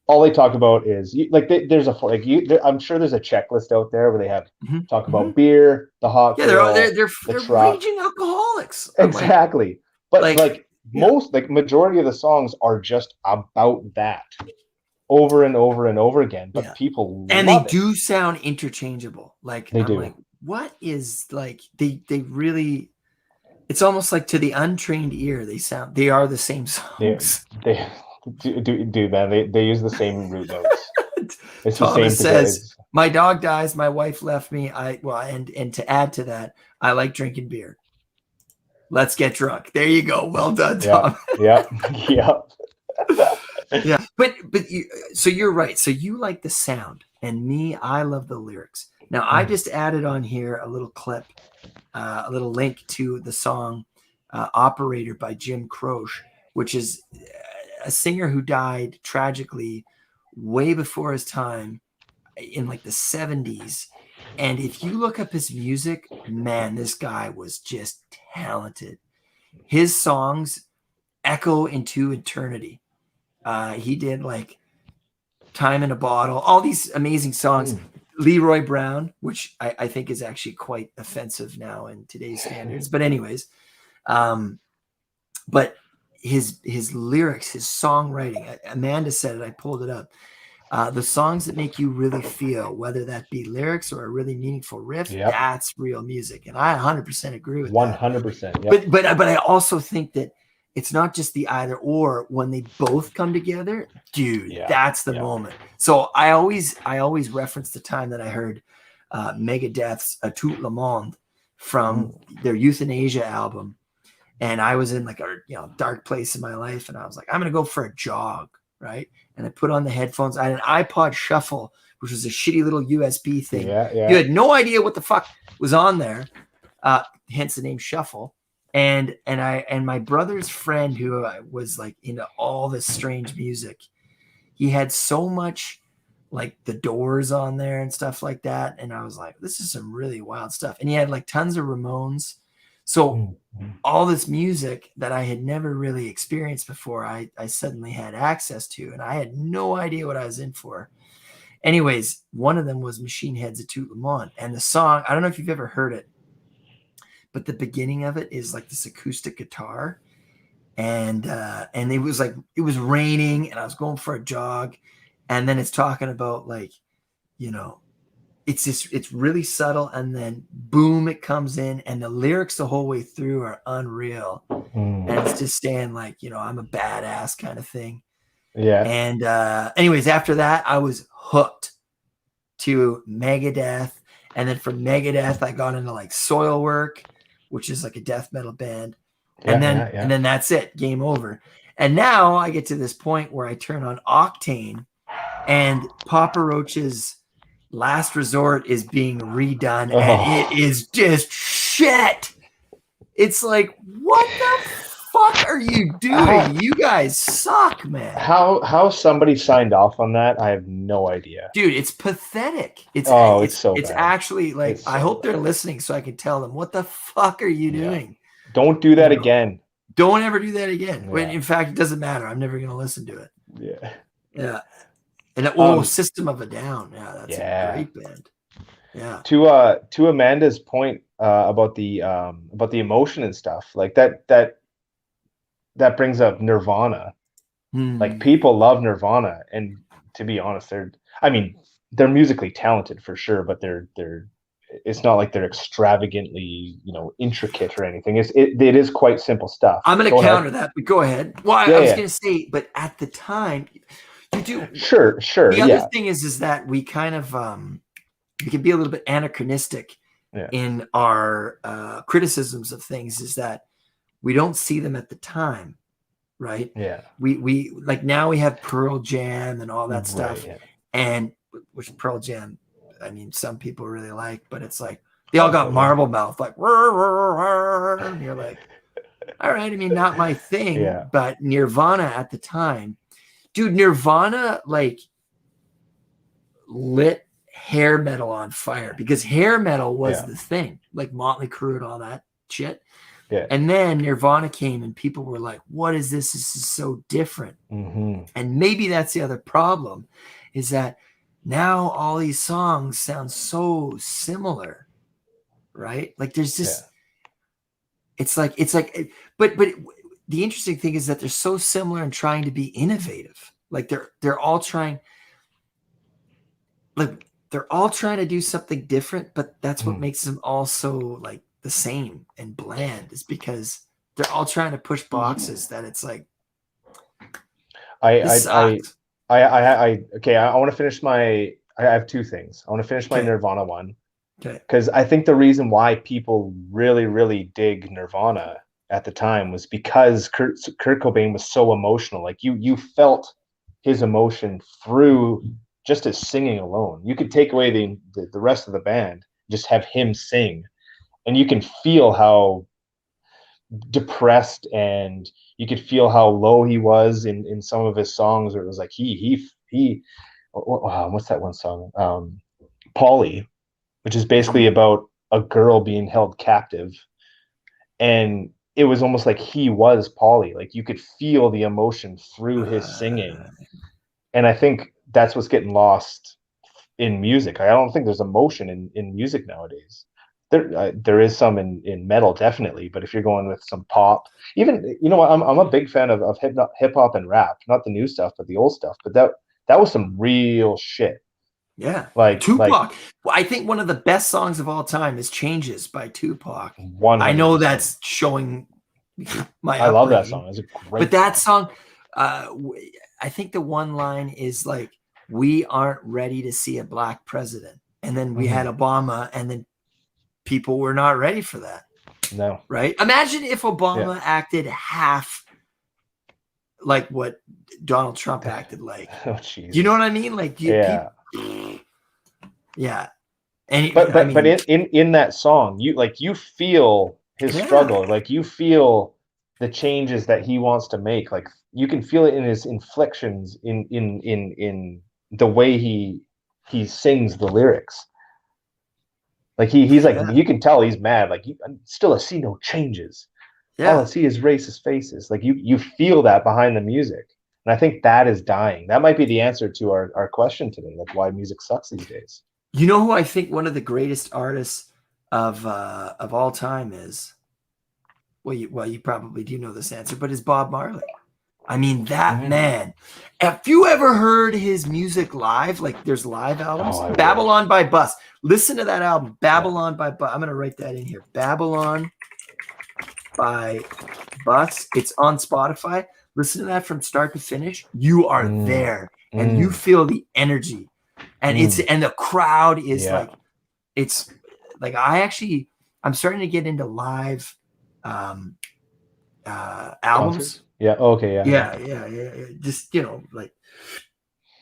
all they talk about is I'm sure there's a checklist out there where they have talk about beer, the hot girl, they're raging alcoholics. Exactly. But most majority of the songs are just about that over and over and over again. But people do sound interchangeable. Like they do. Like, what is like they really? It's almost like to the untrained ear, they are the same songs. They do man. They use the same root notes. It's Thomas the same says, my dog dies, my wife left me. And to add to that, I like drinking beer. Let's get drunk. There you go. Well done, Tom. Yeah. Yeah. But so you're right. So you like the sound, and me, I love the lyrics. Now I just added on here a little clip, a little link to the song Operator by Jim Croce, which is a singer who died tragically way before his time in like the 70s. And if you look up his music, man, this guy was just talented. His songs echo into eternity. He did like Time in a Bottle, all these amazing songs. Leroy Brown, which I think is actually quite offensive now in today's standards. But anyways, but his lyrics, his songwriting, Amanda said it, I pulled it up. The songs that make you really feel, whether that be lyrics or a really meaningful riff, that's real music. And I 100% agree with 100%. That. But I also think that it's not just the either or. When they both come together, dude, that's the moment. So I always reference the time that I heard Megadeth's A Tout Le Monde from their Euthanasia album. And I was in like a dark place in my life, and I was like, I'm gonna go for a jog, right? And I put on the headphones. I had an iPod Shuffle, which was a shitty little USB thing. You had no idea what the fuck was on there, hence the name Shuffle. And my brother's friend, who was like into all this strange music, he had so much like the Doors on there and stuff like that. And I was like, this is some really wild stuff. And he had like tons of Ramones. So all this music that I had never really experienced before, I suddenly had access to, and I had no idea what I was in for. Anyways, one of them was Machine Head's A Tout Le Monde. And the song, I don't know if you've ever heard it, but the beginning of it is like this acoustic guitar. And it was like, it was raining and I was going for a jog. And then it's talking about like, you know, it's really subtle. And then boom, it comes in, and the lyrics the whole way through are unreal. And it's just saying like, you know, I'm a badass kind of thing. Yeah. And anyways, after that, I was hooked to Megadeth. And then from Megadeth, I got into like Soilwork, which is like a death metal band. And then that's it, game over. And now I get to this point where I turn on Octane, and Papa Roach's Last Resort is being redone, and it is just shit. It's like, what the fuck are you doing? You guys suck, man. How somebody signed off on that, I have no idea. Dude, it's pathetic. It's so bad. It's actually like, I hope they're listening so I can tell them, what the fuck are you doing? Don't do that again. Don't ever do that again. When in fact, it doesn't matter. I'm never going to listen to it. Yeah. Yeah. And System of a Down. Yeah, that's a great band. Yeah. To Amanda's point about the emotion and stuff, like that brings up Nirvana. Like, people love Nirvana, and to be honest, they're musically talented for sure, but it's not like they're extravagantly, you know, intricate or anything. It is quite simple stuff. I'm going to counter that, but go ahead. Well, I was going to say, but at the time, you do. Sure. The other thing is that we kind of we can be a little bit anachronistic in our criticisms of things. Is that we don't see them at the time, right? Yeah. We like, now we have Pearl Jam and all that stuff, and which Pearl Jam, I mean, some people really like, but it's like they all got marble mouth, like, and you're like, all right, I mean, not my thing. But Nirvana at the time, dude, Nirvana like lit hair metal on fire, because hair metal was the thing, like Motley Crue and all that shit. Yeah. And then Nirvana came, and people were like, what is this? This is so different. And maybe that's the other problem, is that now all these songs sound so similar, right? Like, there's just, it's like, but the interesting thing is that they're so similar and trying to be innovative. Like, they're all trying to do something different, but that's what makes them all so like the same and bland, is because they're all trying to push boxes that it's like, I want to finish I have two things. I want to finish my Nirvana one. Okay. Because I think the reason why people really, really dig Nirvana at the time was because Kurt Cobain was so emotional. Like, you felt his emotion through just his singing alone. You could take away the rest of the band, just have him sing, and you can feel how depressed, and you could feel how low he was in some of his songs, where it was like he what's that one song, Polly, which is basically about a girl being held captive, and it was almost like he was Polly. Like, you could feel the emotion through his singing, and I think that's what's getting lost in music. I don't think there's emotion in music nowadays. There is some in metal, definitely, but if you're going with some pop, even, you know, I'm a big fan of hip hop and rap, not the new stuff, but the old stuff. But that was some real shit. Yeah, like Tupac. Well, I think one of the best songs of all time is "Changes" by Tupac. 100%. I know that's showing my. I love that song. It's a great. But that song, I think the one line is like, "We aren't ready to see a black president," and then we had Obama, and then people were not ready for that. No. Right? Imagine if Obama acted half like what Donald Trump acted like. Oh, jeez. You know what I mean? Like, yeah. And but in that song, you feel his struggle. Like, you feel the changes that he wants to make. Like, you can feel it in his inflections in the way he sings the lyrics. Like he's like, you can tell he's mad. Like, still I see no changes. All I see is racist faces. Like you feel that behind the music. And I think that is dying. That might be the answer to our question today, like why music sucks these days. You know who I think one of the greatest artists of all time is? Well, you probably do know this answer, but is Bob Marley. I mean, that man. Have you ever heard his music live? Like, there's live albums. Babylon by Bus. Listen to that album, Babylon by Bus. I'm going to write that in here. Babylon by Bus. It's on Spotify. Listen to that from start to finish. You are there, and you feel the energy, and and the crowd is like, it's like I'm starting to get into live albums. Concerts? Yeah. Okay. Yeah. Just, like,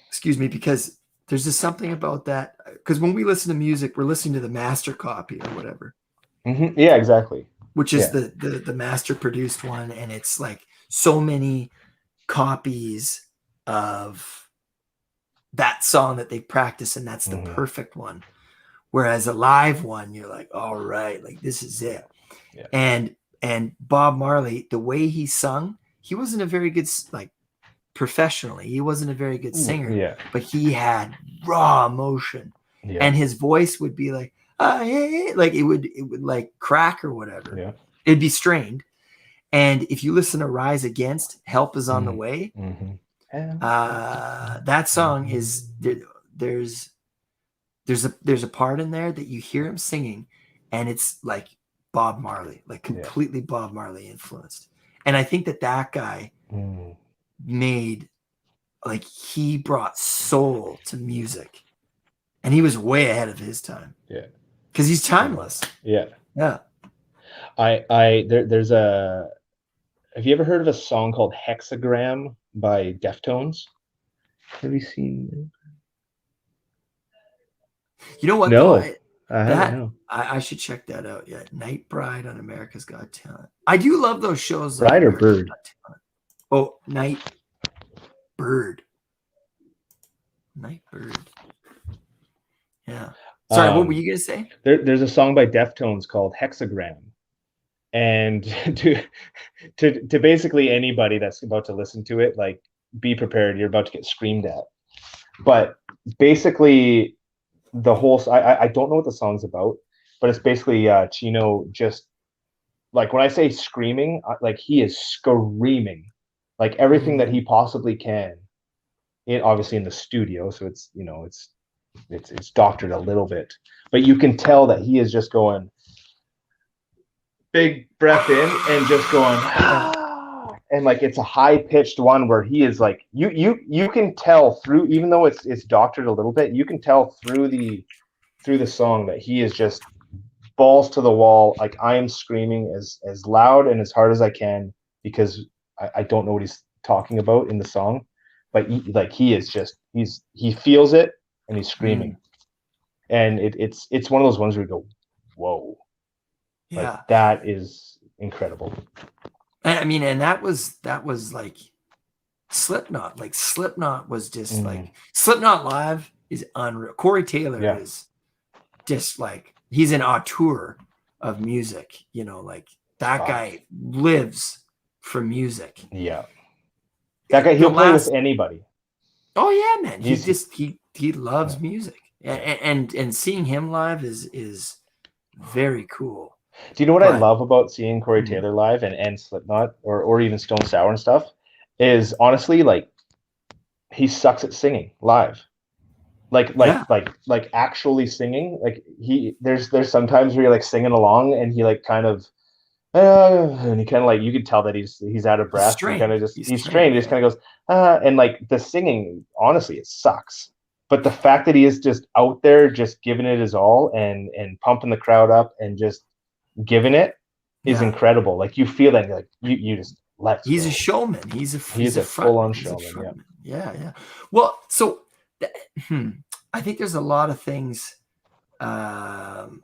excuse me, because there's just something about that. Because when we listen to music, we're listening to the master copy or whatever. Yeah, exactly. Which is the master produced one, and it's like so many copies of that song that they practice, and that's the perfect one. Whereas a live one, you're like, all right, like this is it. Yeah. And Bob Marley, the way he sung, he wasn't a very good, like, professionally, he wasn't a very good singer, but he had raw emotion, and his voice would be like, like it would like crack or whatever. Yeah. It'd be strained. And if you listen to Rise Against, Help Is on the Way, that song is there's a part in there that you hear him singing, and it's like Bob Marley, like completely Bob Marley influenced. And I think that guy made, like, he brought soul to music, and he was way ahead of his time. Yeah, because he's timeless. Yeah. There's a. Have you ever heard of a song called Hexagram by Deftones? Have you seen? You know what? No. Though, I should check that out. Yeah, Night Bride on America's Got Talent. I do love those shows. Bride or Bird? Oh, Nightbird. Nightbird. Yeah. Sorry, what were you gonna say? There's a song by Deftones called Hexagram, and to basically anybody that's about to listen to it, like, be prepared. You're about to get screamed at. But basically, the whole I don't know what the song's about, but it's basically Chino just, like, when I say screaming, like, he is screaming like everything that he possibly can, obviously in the studio, so it's it's doctored a little bit, but you can tell that he is just going big breath in and just going and, like, it's a high-pitched one where he is like, you can tell through, even though it's doctored a little bit, you can tell through the song that he is just balls to the wall. Like, I am screaming as loud and as hard as I can, because I don't know what he's talking about in the song, but he feels it and he's screaming. And it's one of those ones where you go, whoa. Yeah. Like, that is incredible. I mean, and that was like Slipknot. Like, Slipknot was just like, Slipknot live is unreal. Corey Taylor is just like, he's an auteur of music, like that guy lives for music. Yeah. That guy, he'll play with anybody. Oh yeah, man. He loves music. And seeing him live is very cool. Do you know what I love about seeing Corey Taylor live and Slipknot or even Stone Sour and stuff is, honestly, like, he sucks at singing live. Like actually singing. Like, there's sometimes where you're, like, singing along and he, like, kind of and he kind of, like, you could tell that he's out of breath. He's strained. He just kind of goes and, like, the singing, honestly, it sucks. But the fact that he is just out there, just giving it his all and pumping the crowd up and just giving it is incredible. Like, you feel that, like, you just let's he's go. A showman. He's a full-on showman. Yeah. Well, so I think there's a lot of things. Thomas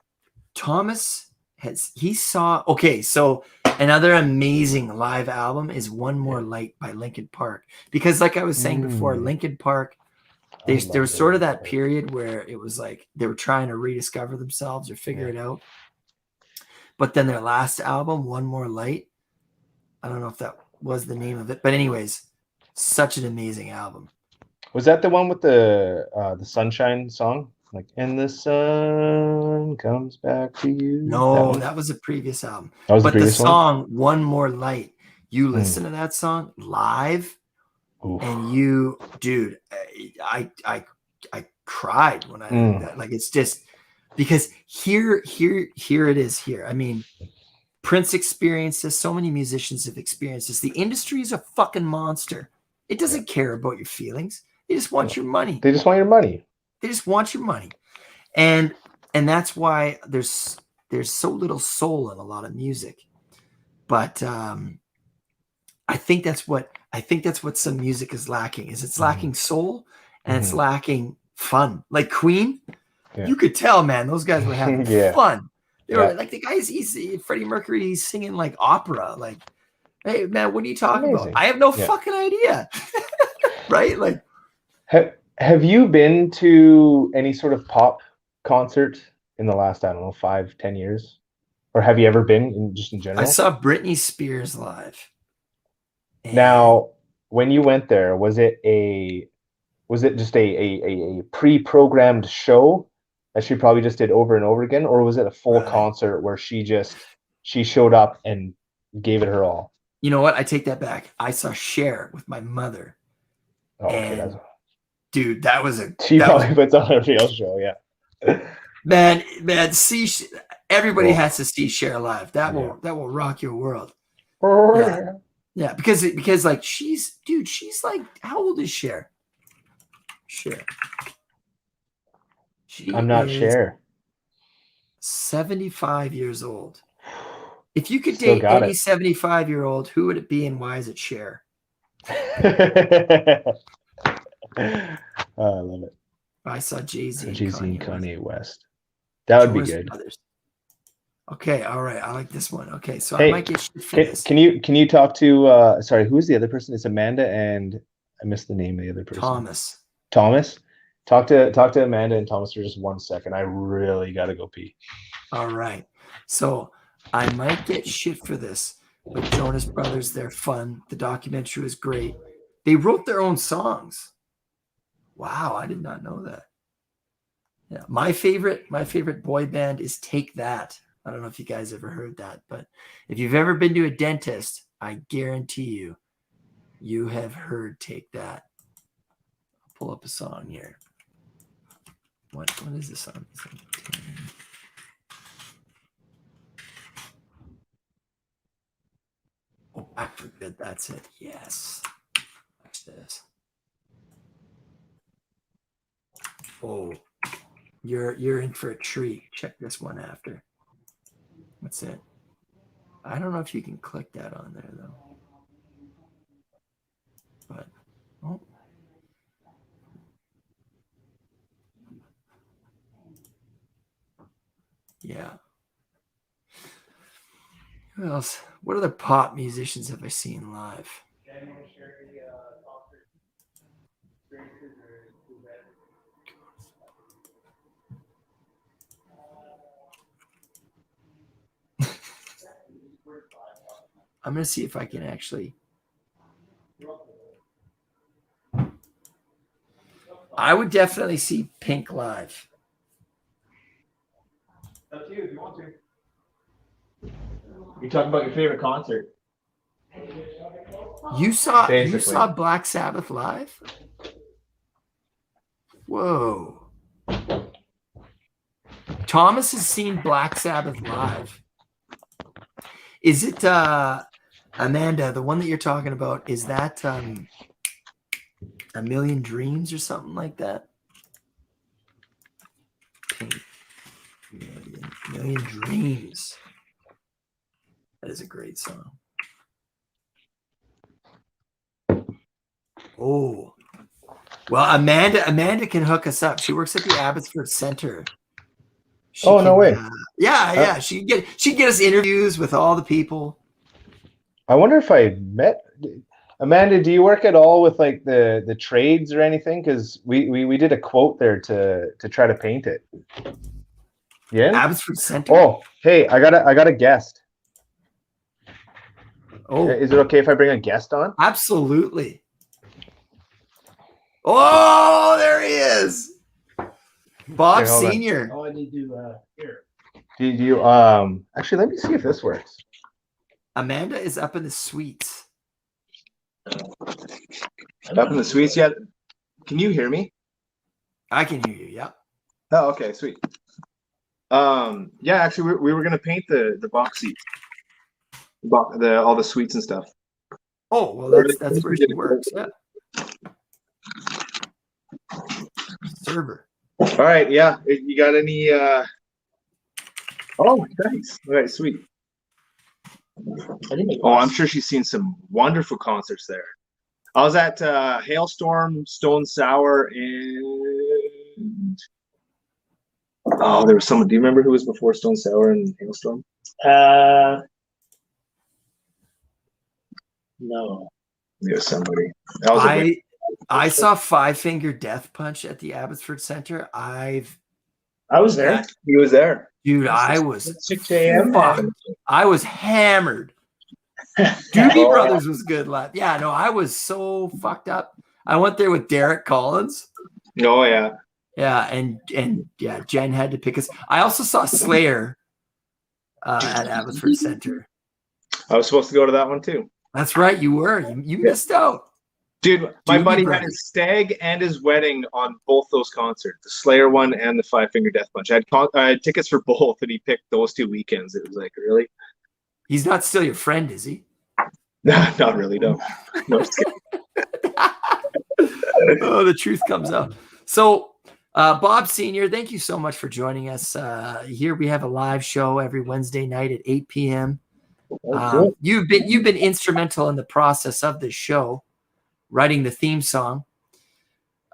so another amazing live album is One More Light by Linkin Park, because, like I was saying before, Linkin Park There was sort of that period where it was like they were trying to rediscover themselves or figure it out. But then their last album, One More Light, I don't know if that was the name of it, but anyways, such an amazing album. Was that the one with the Sunshine song? Like, and the sun comes back to you. No, that was a previous album. That was but the previous song, One More Light, you listen to that song live, and you, dude, I cried when I heard that. Like, it's just because here it is here. I mean, Prince experienced this. So many musicians have experienced this. The industry is a fucking monster. It doesn't care about your feelings. They just want your money. They just want your money. They just want your money. And that's why there's so little soul in a lot of music. But I think that's what some music is lacking. Is it's lacking soul and it's lacking fun. Like Queen, you could tell, man, those guys were having fun. They were like the guys. Freddie Mercury. He's singing like opera. Like, hey, man, what are you talking about? I have no fucking idea. Right? Like, have you been to any sort of pop concert in the last, I don't know, 5-10 years? Or have you ever been just in general? I saw Britney Spears live. Now, when you went there, was it just a pre-programmed show that she probably just did over and over again, or was it a full concert where she showed up and gave it her all? You know what? I take that back. I saw Cher with my mother. Oh, okay, dude, that was she probably puts on a real show, yeah. Man, everybody has to see Cher live. That will rock your world. Yeah, because like she's like, how old is Cher? I'm not sure. 75 years old. If you could date any 75-year-old, who would it be and why is it Cher? I love it. I saw Jay-Z and Kanye West. That would be good. Brothers. Okay, all right. I like this one. Okay, so I might get shit for this. Can you talk to sorry, who's the other person? It's Amanda and I missed the name of the other person. Thomas. Talk to Amanda and Thomas for just 1 second. I really gotta go pee. All right. So I might get shit for this, but Jonas Brothers, they're fun. The documentary was great. They wrote their own songs. Wow, I did not know that. Yeah, my favorite boy band is Take That. I don't know if you guys ever heard that, but if you've ever been to a dentist, I guarantee you have heard Take That. I'll pull up a song here. What is this song? Oh, I forget. That's it. Yes. Watch this. Oh, you're in for a treat. Check this one after. What's it? I don't know if you can click that on there though. But yeah. Who else? What other pop musicians have I seen live? I'm going to see if I can actually. I would definitely see Pink live. Up to you if you want to. You talking about your favorite concert? You saw Black Sabbath live? Whoa. Thomas has seen Black Sabbath live. Is it Amanda, the one that you're talking about, is that A Million Dreams or something like that? Million Dreams. That is a great song. Oh. Well, Amanda can hook us up. She works at the Abbotsford Center. No way. Yeah. She get us interviews with all the people. I wonder if I Amanda, do you work at all with like the trades or anything? Because we did a quote there to try to paint it. Yeah. Abbotsford Center. Oh, hey, I got a guest. Oh, is it okay if I bring a guest on? Absolutely. Oh, there he is, Bob Senior. Oh, I need to here. Do you actually let me see if this works. Amanda is up in the suites. Up in the suites yet? Can you hear me? I can hear you. Yeah. Oh, okay, sweet. Yeah, actually, we were gonna paint the box seat, all the suites and stuff. Oh, well, that's where she works. Yeah. Server. All right, yeah. You got any? Oh, nice. All right, sweet. Oh, I'm sure she's seen some wonderful concerts there. I was at Hailstorm, Stone Sour, and there was someone. Do you remember who was before Stone Sour and Hailstorm? No. There was somebody. I saw Five Finger Death Punch at the Abbotsford Center. I was there. He was there. Dude, I was at 6 a.m. I was hammered. Doobie Brothers was good live. Yeah, no, I was so fucked up. I went there with Derek Collins. Oh yeah. Yeah, and yeah, Jen had to pick us. I also saw Slayer at Abbotsford Center. I was supposed to go to that one too. That's right, you were. You missed out. Dude, my Doobie buddy Brothers. had his stag and his wedding on both those concerts, the Slayer one and the Five Finger Death Punch. I had tickets for both, and he picked those 2 weekends. It was like, really? He's not still your friend, is he? No, not really, no. No, just kidding. Oh, the truth comes out. So, Bob Senior, thank you so much for joining us. Here we have a live show every Wednesday night at 8 p.m. You've been instrumental in the process of this show, writing the theme song.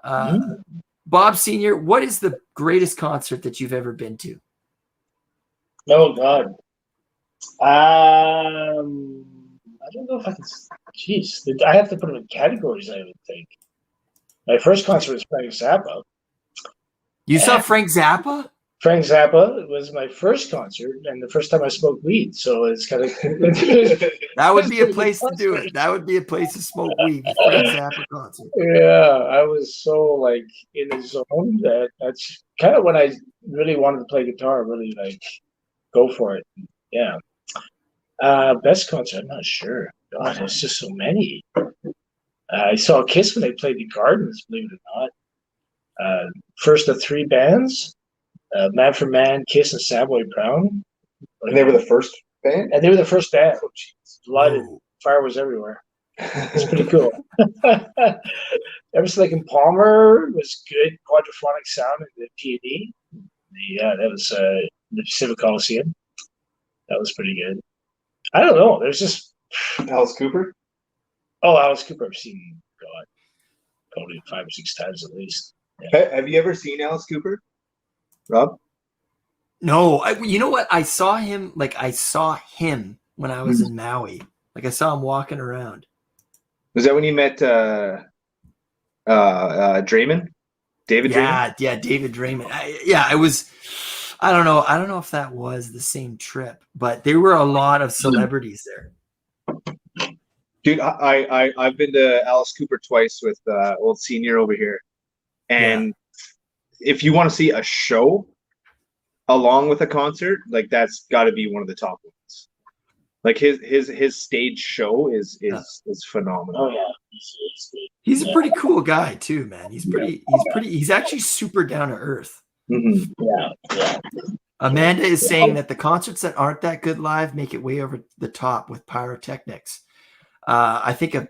Bob Senior, what is the greatest concert that you've ever been to? Oh God. I don't know if I can. Jeez, I have to put them in categories. I would think. My first concert was Frank Zappa. You saw Frank Zappa? Frank Zappa was my first concert and the first time I smoked weed. So it's kind of that would be a place to do it. That would be a place to smoke weed. Frank Zappa concert. Yeah, I was so like in the zone that's kind of when I really wanted to play guitar. Really like go for it. Yeah. Best concert, I'm not sure. God, there's just so many. I saw Kiss when they played the Gardens, believe it or not. First of 3 bands. Man for Man, Kiss, and Savoy Brown. And they were the first band? And they were the first band. Oh, geez. Lighted fireworks everywhere. It's pretty cool. Emerson, Lake and Palmer was good. Quadraphonic sound in the P&E. Yeah, that was the Pacific Coliseum. That was pretty good. I don't know. There's just Alice Cooper? Oh, Alice Cooper I've seen, God, probably 5 or 6 times at least. Yeah. Have you ever seen Alice Cooper, Rob? No, you know what? I saw him when I was in Maui. Like I saw him walking around. Was that when you met Draymond? David Draymond? Yeah, David Draymond. I was. I don't know. I don't know if that was the same trip, but there were a lot of celebrities there. Dude, I've been to Alice Cooper twice with old Senior over here, and if you want to see a show along with a concert, like that's got to be one of the top ones. Like his stage show is phenomenal. Oh yeah, he's a pretty cool guy too, man. He's actually super down to earth. Mm-hmm. Yeah. Amanda is saying that the concerts that aren't that good live make it way over the top with pyrotechnics. I think a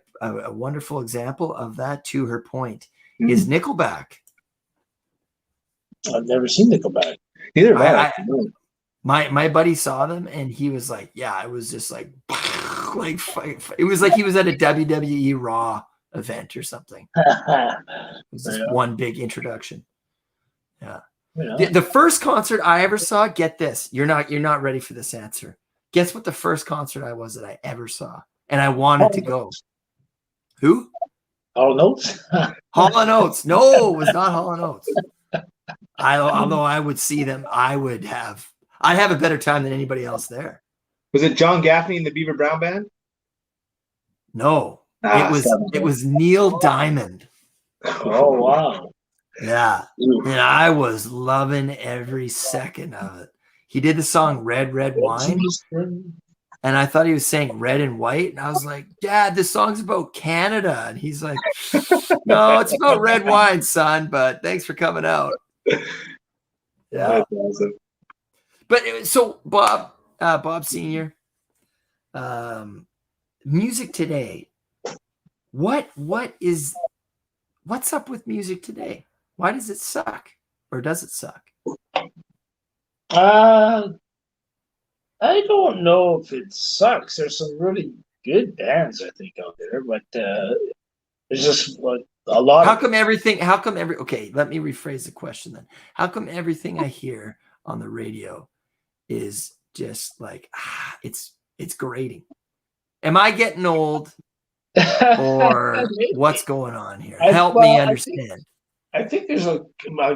wonderful example of that, to her point, is Nickelback. I've never seen Nickelback. Neither have I. My buddy saw them and he was like, yeah, it was just like it was like he was at a WWE Raw event or something. It was just one big introduction. Yeah. The first concert I ever saw, get this, you're not ready for this answer. Guess what the first concert I was that I ever saw and I wanted to go? Who? Hall & Oates? Hall & Oates. No, it was not Hall & Oates. Although I would see them, I'd have a better time than anybody else there. Was it John Gaffney and the Beaver Brown Band? No, it was Neil Diamond. Oh, wow. Yeah. And I was loving every second of it. He did the song Red, Red Wine. And I thought he was saying red and white. And I was like, Dad, this song's about Canada. And he's like, no, it's about red wine, son. But thanks for coming out. Yeah. That's awesome. But so Bob Senior, music today. What's up with music today? Why does it suck? Or does it suck? I don't know if it sucks. There's some really good bands, I think, out there, but there's just a lot. Okay, let me rephrase the question then. How come everything I hear on the radio is just like, it's grating? Am I getting old, or what's going on here? Help me understand. I think there's a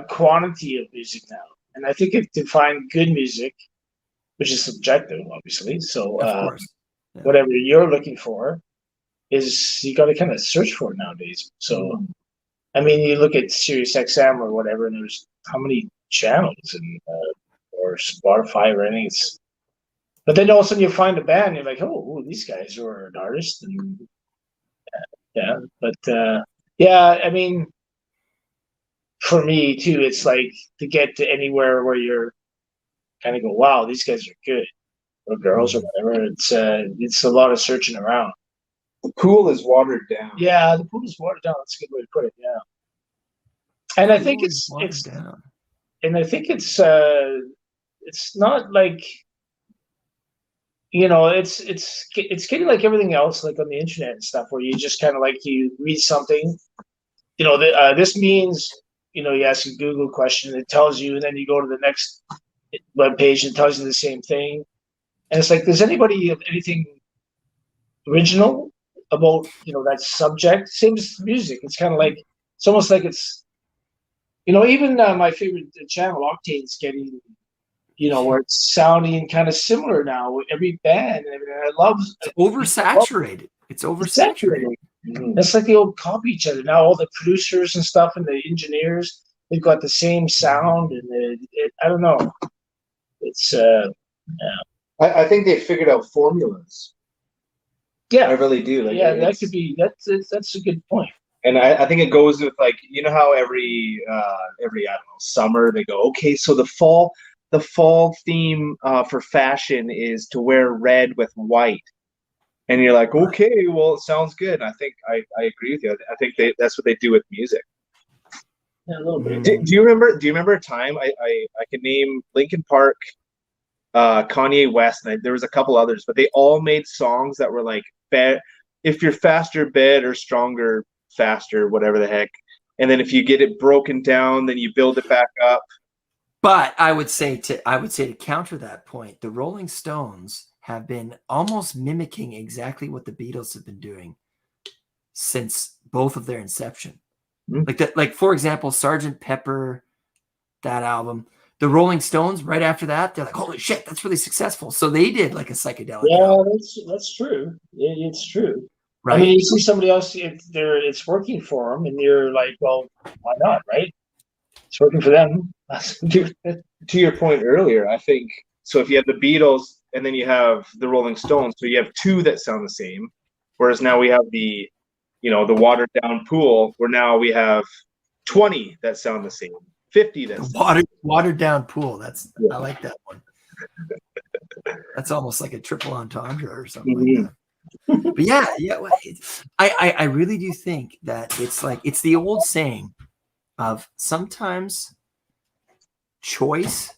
quantity of music now, and I think to find good music, which is subjective, obviously. So, of course. Yeah. Whatever you're looking for, is you got to kind of search for it nowadays. So, I mean, you look at Sirius XM or whatever, and there's how many channels and or Spotify or anything. But then all of a sudden you find a band, you're like, oh, these guys are an artist, and yeah. But I mean, for me too, it's like to get to anywhere where you're kind of go, wow, these guys are good, or girls or whatever. It's a lot of searching around. The pool is watered down. Yeah, the pool is watered down. That's a good way to put it. Yeah, and I think it's down. And I think it's not like, it's getting like everything else, like on the internet and stuff, where you just kind of like you read something, this means, you ask a Google question, it tells you, and then you go to the next web page and it tells you the same thing. And it's like, does anybody have anything original about, that subject? Same as music. It's kind of like, it's almost like it's, even my favorite channel, Octane's getting, where it's sounding kind of similar now with every band. And I love it's oversaturated. It's oversaturated. It's like they all copy each other now. All the producers and stuff and the engineers, they've got the same sound, and I don't know. It's I think they figured out formulas. Yeah, I really do. Like, yeah, that could be. That's a good point. And I think it goes with, like, how every I don't know, summer they go, okay, so the fall theme for fashion is to wear red with white, and you're like, okay, well, it sounds good. And I think I agree with you. I think that's what they do with music. Yeah, a little bit. Do you remember a time I can name Linkin Park, Kanye West, and there was a couple others, but they all made songs that were like, if you're faster, better, stronger, faster, whatever the heck. And then if you get it broken down, then you build it back up. But I would say to counter that point, the Rolling Stones have been almost mimicking exactly what the Beatles have been doing since both of their inception. Like for example, Sgt. Pepper, that album, the Rolling Stones, right after that, they're like, holy shit, that's really successful. So they did like a psychedelic album. That's true. It's true. Right? I mean, you see somebody else, it's working for them, and you're like, well, why not, right? It's working for them. To your point earlier, I think, so if you have the Beatles and then you have the Rolling Stones, so you have two that sound the same, whereas now we have the watered down Pool, where now we have 20 that sound the same, 50 that watered down Pool. I like that one. That's almost like a triple entendre or something like that. But yeah. I really do think that it's the old saying of sometimes choice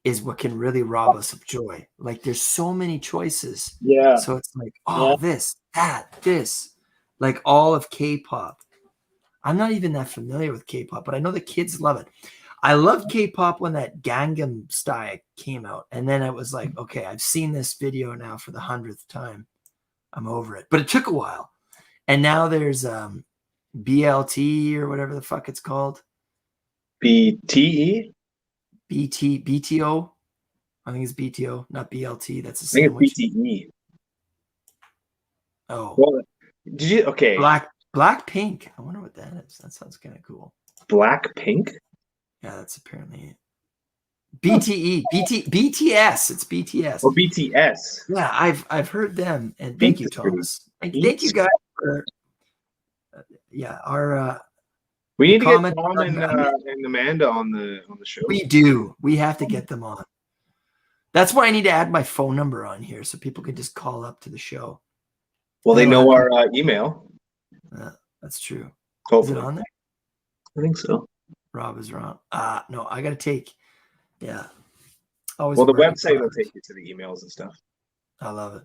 is what can really rob us of joy. Like, there's so many choices. Yeah. So it's like, this, that, this. Like all of K-pop. I'm not even that familiar with K-pop, but I know the kids love it. I loved K-pop when that Gangnam Style came out. And then I was like, okay, I've seen this video now for the 100th time. I'm over it. But it took a while. And now there's BLT or whatever the fuck it's called. BTE? BTO. I think it's BTO, not BLT. That's a I think sandwich. it's BTE. Oh, Well, did you? Okay. Blackpink. I wonder what that is. That sounds kind of cool. Blackpink? Yeah, that's apparently it. BTE, BTS. It's BTS. Or BTS? Yeah, I've heard them, and thank you, Thomas. Thank you guys for our. We need to get comment Tom and Amanda on the show. We do. We have to get them on. That's why I need to add my phone number on here so people can just call up to the show. Well, they know our email. That's true. Hopefully. Is it on there? I think so. Rob is wrong. No, I got to take. Yeah. Always Well, the website will take you to the emails and stuff. I love it.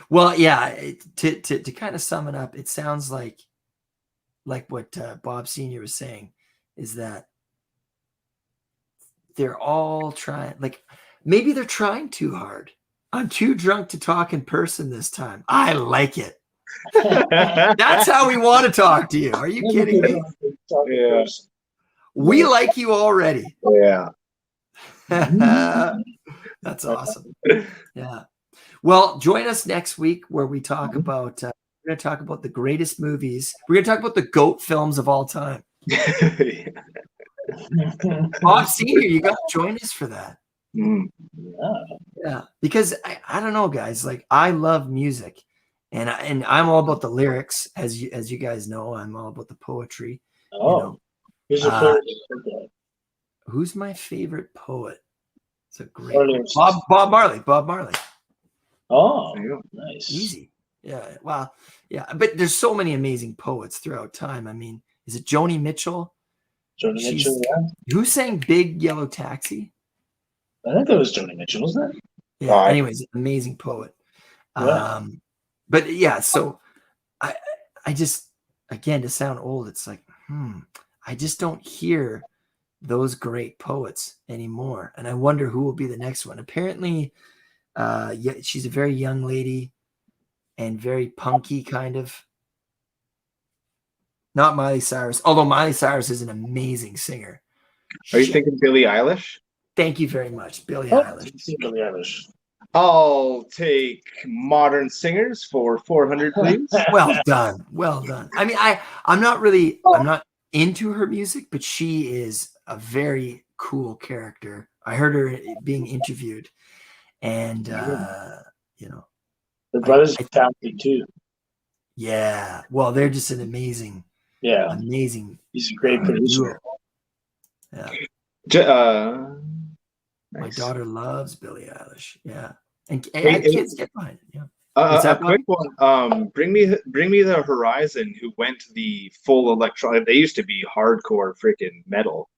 Well, yeah. To kind of sum it up, it sounds like what Bob Senior was saying is that they're all trying. Like maybe they're trying too hard. I'm too drunk to talk in person this time. I like it. That's how we want to talk to you. Are you kidding me? Yeah. We like you already. Yeah. That's awesome. Yeah. Well, join us next week where we talk about we're going to talk about the greatest movies. We're going to talk about the GOAT films of all time. Bob Senior, you got to join us for that. Yeah, because I don't know, guys. Like I love music, and I'm all about the lyrics, as you guys know. I'm all about the poetry. Oh, who's your favorite? Who's my favorite poet? It's a great Bob Marley. Bob Marley. Oh, nice. Easy. Yeah. Well, yeah. But there's so many amazing poets throughout time. I mean, is it Joni Mitchell? Joni Mitchell. Yeah. Who sang "Big Yellow Taxi"? I think that was Joni Mitchell, wasn't it? Yeah. Anyways, amazing poet. Yeah. But yeah. So I just, again, to sound old, it's like, I just don't hear those great poets anymore, and I wonder who will be the next one. Apparently, she's a very young lady and very punky kind of. Not Miley Cyrus, although Miley Cyrus is an amazing singer. Are you thinking Billie Eilish? Thank you very much, Billie Eilish. Billie Eilish. I'll take modern singers for 400, please. Well done. Well done. I mean, I'm not into her music, but she is a very cool character. I heard her being interviewed, and the brothers family too. Yeah, well, they're just an amazing. He's a great producer. Yeah. My Nice. daughter loves Billie Eilish. Yeah, and kids get behind it. Yeah. A quick one. Bring me the Horizon, who went the full electronic. They used to be hardcore freaking metal,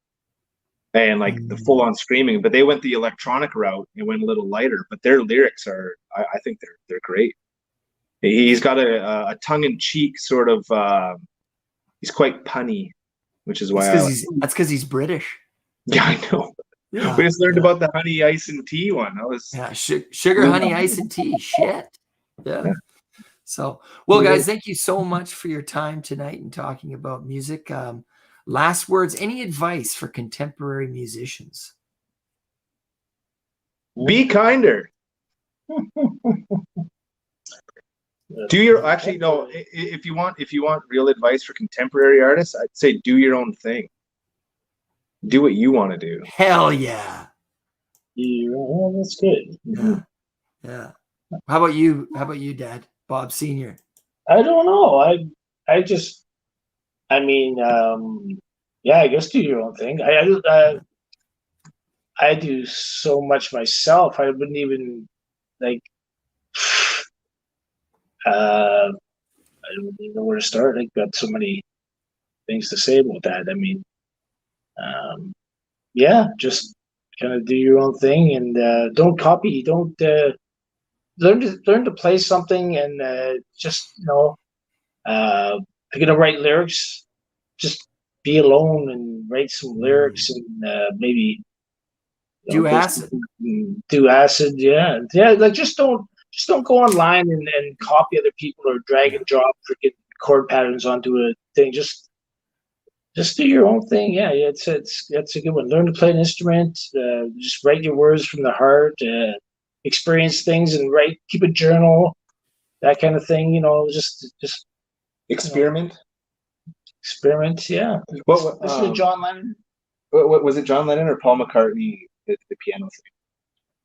and like the full on screaming. But they went the electronic route and went a little lighter. But their lyrics are, I think they're great. He's got a tongue in cheek sort of. He's quite punny, which is why that's because he's British. Yeah, I know. Yeah, we just learned about the honey, ice, and tea one. That was sugar, honey, ice, and tea. Shit. Yeah. So, well, guys, thank you so much for your time tonight and talking about music. Last words. Any advice for contemporary musicians? Be kinder. Do your actually no. If you want real advice for contemporary artists, I'd say do your own thing. Do what you want to do. Hell yeah. Yeah, that's good. Yeah. How about you, Dad? Bob Senior. I don't know. I guess do your own thing. I do so much myself. I wouldn't even like. I don't even know where to start. I've got so many things to say about that. I mean, just kind of do your own thing and don't copy. Don't learn to play something and if you're gonna write lyrics, just be alone and write some lyrics and maybe do acid. Do acid, yeah. Like just don't go online and copy other people or drag and drop freaking chord patterns onto a thing. Just do your own thing. Yeah, it's that's a good one. Learn to play an instrument. Just write your words from the heart. Experience things and write. Keep a journal. That kind of thing. Just Experiment. experiment. Yeah. What Listen to John Lennon. what was it? John Lennon or Paul McCartney did the piano thing?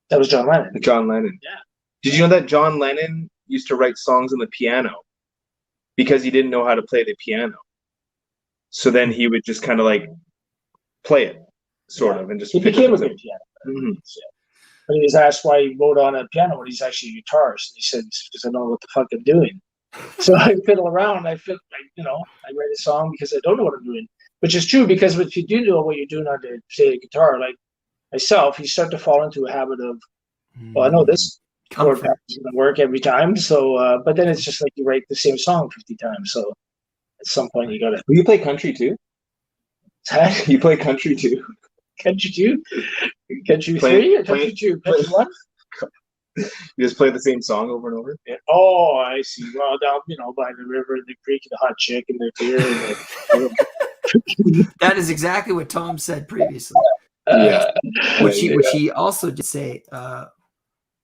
That was John Lennon. John Lennon. Yeah. Did you know that John Lennon used to write songs on the piano because he didn't know how to play the piano? So then he would just kind of like play it, sort of, and just. He became a good piano. Mm-hmm. But he was asked why he wrote on a piano when he's actually a guitarist. He said, "Because I don't know what the fuck I'm doing." So I fiddle around. I write a song because I don't know what I'm doing, which is true because if you do know what you're doing on the, say, the guitar, like myself, you start to fall into a habit of, well, I know this chord pattern is going to work every time. So, but then it's just like you write the same song 50 times. So at some point you got to. You play country too? You play country too? Country 2? Country 3? Or country 2? Country 1? You just play the same song over and over? Yeah. Oh, I see. Well, down, by the river, the creek, the hot chick, and the beer. That is exactly what Tom said previously. Which he also did say,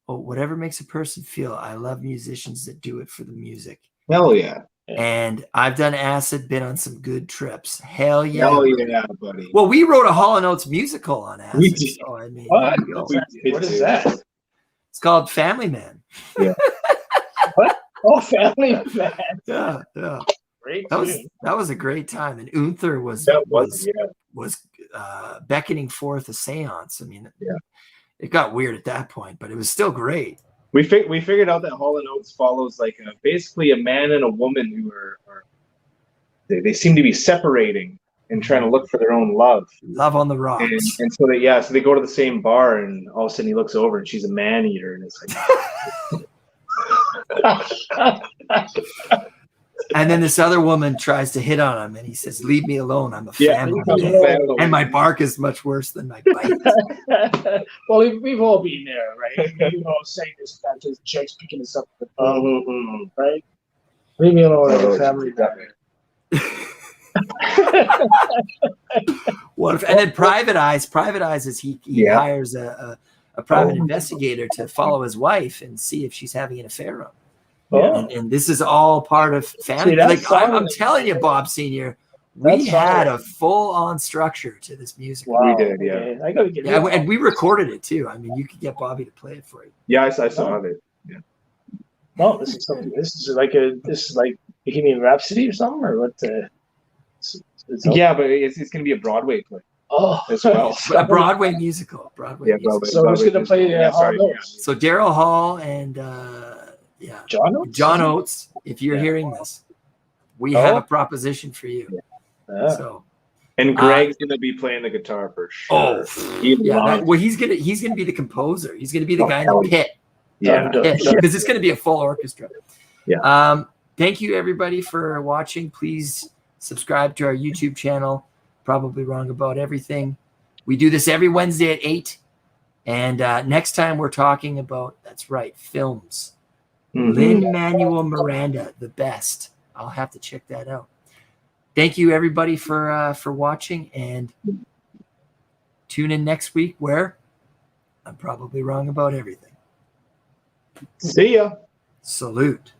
whatever makes a person feel, I love musicians that do it for the music. Hell yeah. And I've done acid, been on some good trips. Hell yeah. Hell yeah, buddy. Well, we wrote a Hall & Oates musical on acid. We did. So, I mean, what is that? It's called Family Man. Yeah. What? Oh, Family Man. Yeah. Great. That was a great time. And Unther was beckoning forth a seance. I mean, it got weird at that point, but it was still great. We figured out that Hall & Oates follows like basically a man and a woman who are they seem to be separating and trying to look for their own love. Love on the rocks. And so they go to the same bar, and all of a sudden he looks over and she's a man eater, and it's like. And then this other woman tries to hit on him, and he says, "Leave me alone. I'm a family man. And my bark is much worse than my bite." Well, we've all been there, right? Saying this back to chicks picking us up, right? Leave me alone. I'm a family man. And then Private Eyes is he hires a private investigator to follow his wife and see if she's having an affair on him. And this is all part of family. I'm telling you, Bob Senior, we had a full-on structure to this music. Wow. We did, yeah. I gotta get and we recorded it too. I mean, you could get Bobby to play it for you. Yeah, I saw it. Yeah. No, this is something. This is like Bohemian Rhapsody or something, or what? Yeah, but it's going to be a Broadway play. Oh, as well. A Broadway musical. Broadway. So who's going to play Hall & Oates? So Daryl Hall and John Oates. If you're hearing this, we have a proposition for you. So, and Greg's going to be playing the guitar for sure. He's gonna be the composer. He's going to be the guy in the pit. Because it's going to be a full orchestra. Yeah. Thank you everybody for watching. Please subscribe to our YouTube channel. Probably Wrong About Everything. We do this every Wednesday at 8. And next time we're talking about, that's right, films. Lin-Manuel Miranda, the best. I'll have to check that out. Thank you everybody for watching, and tune in next week where I'm probably wrong about everything. See ya. Salute.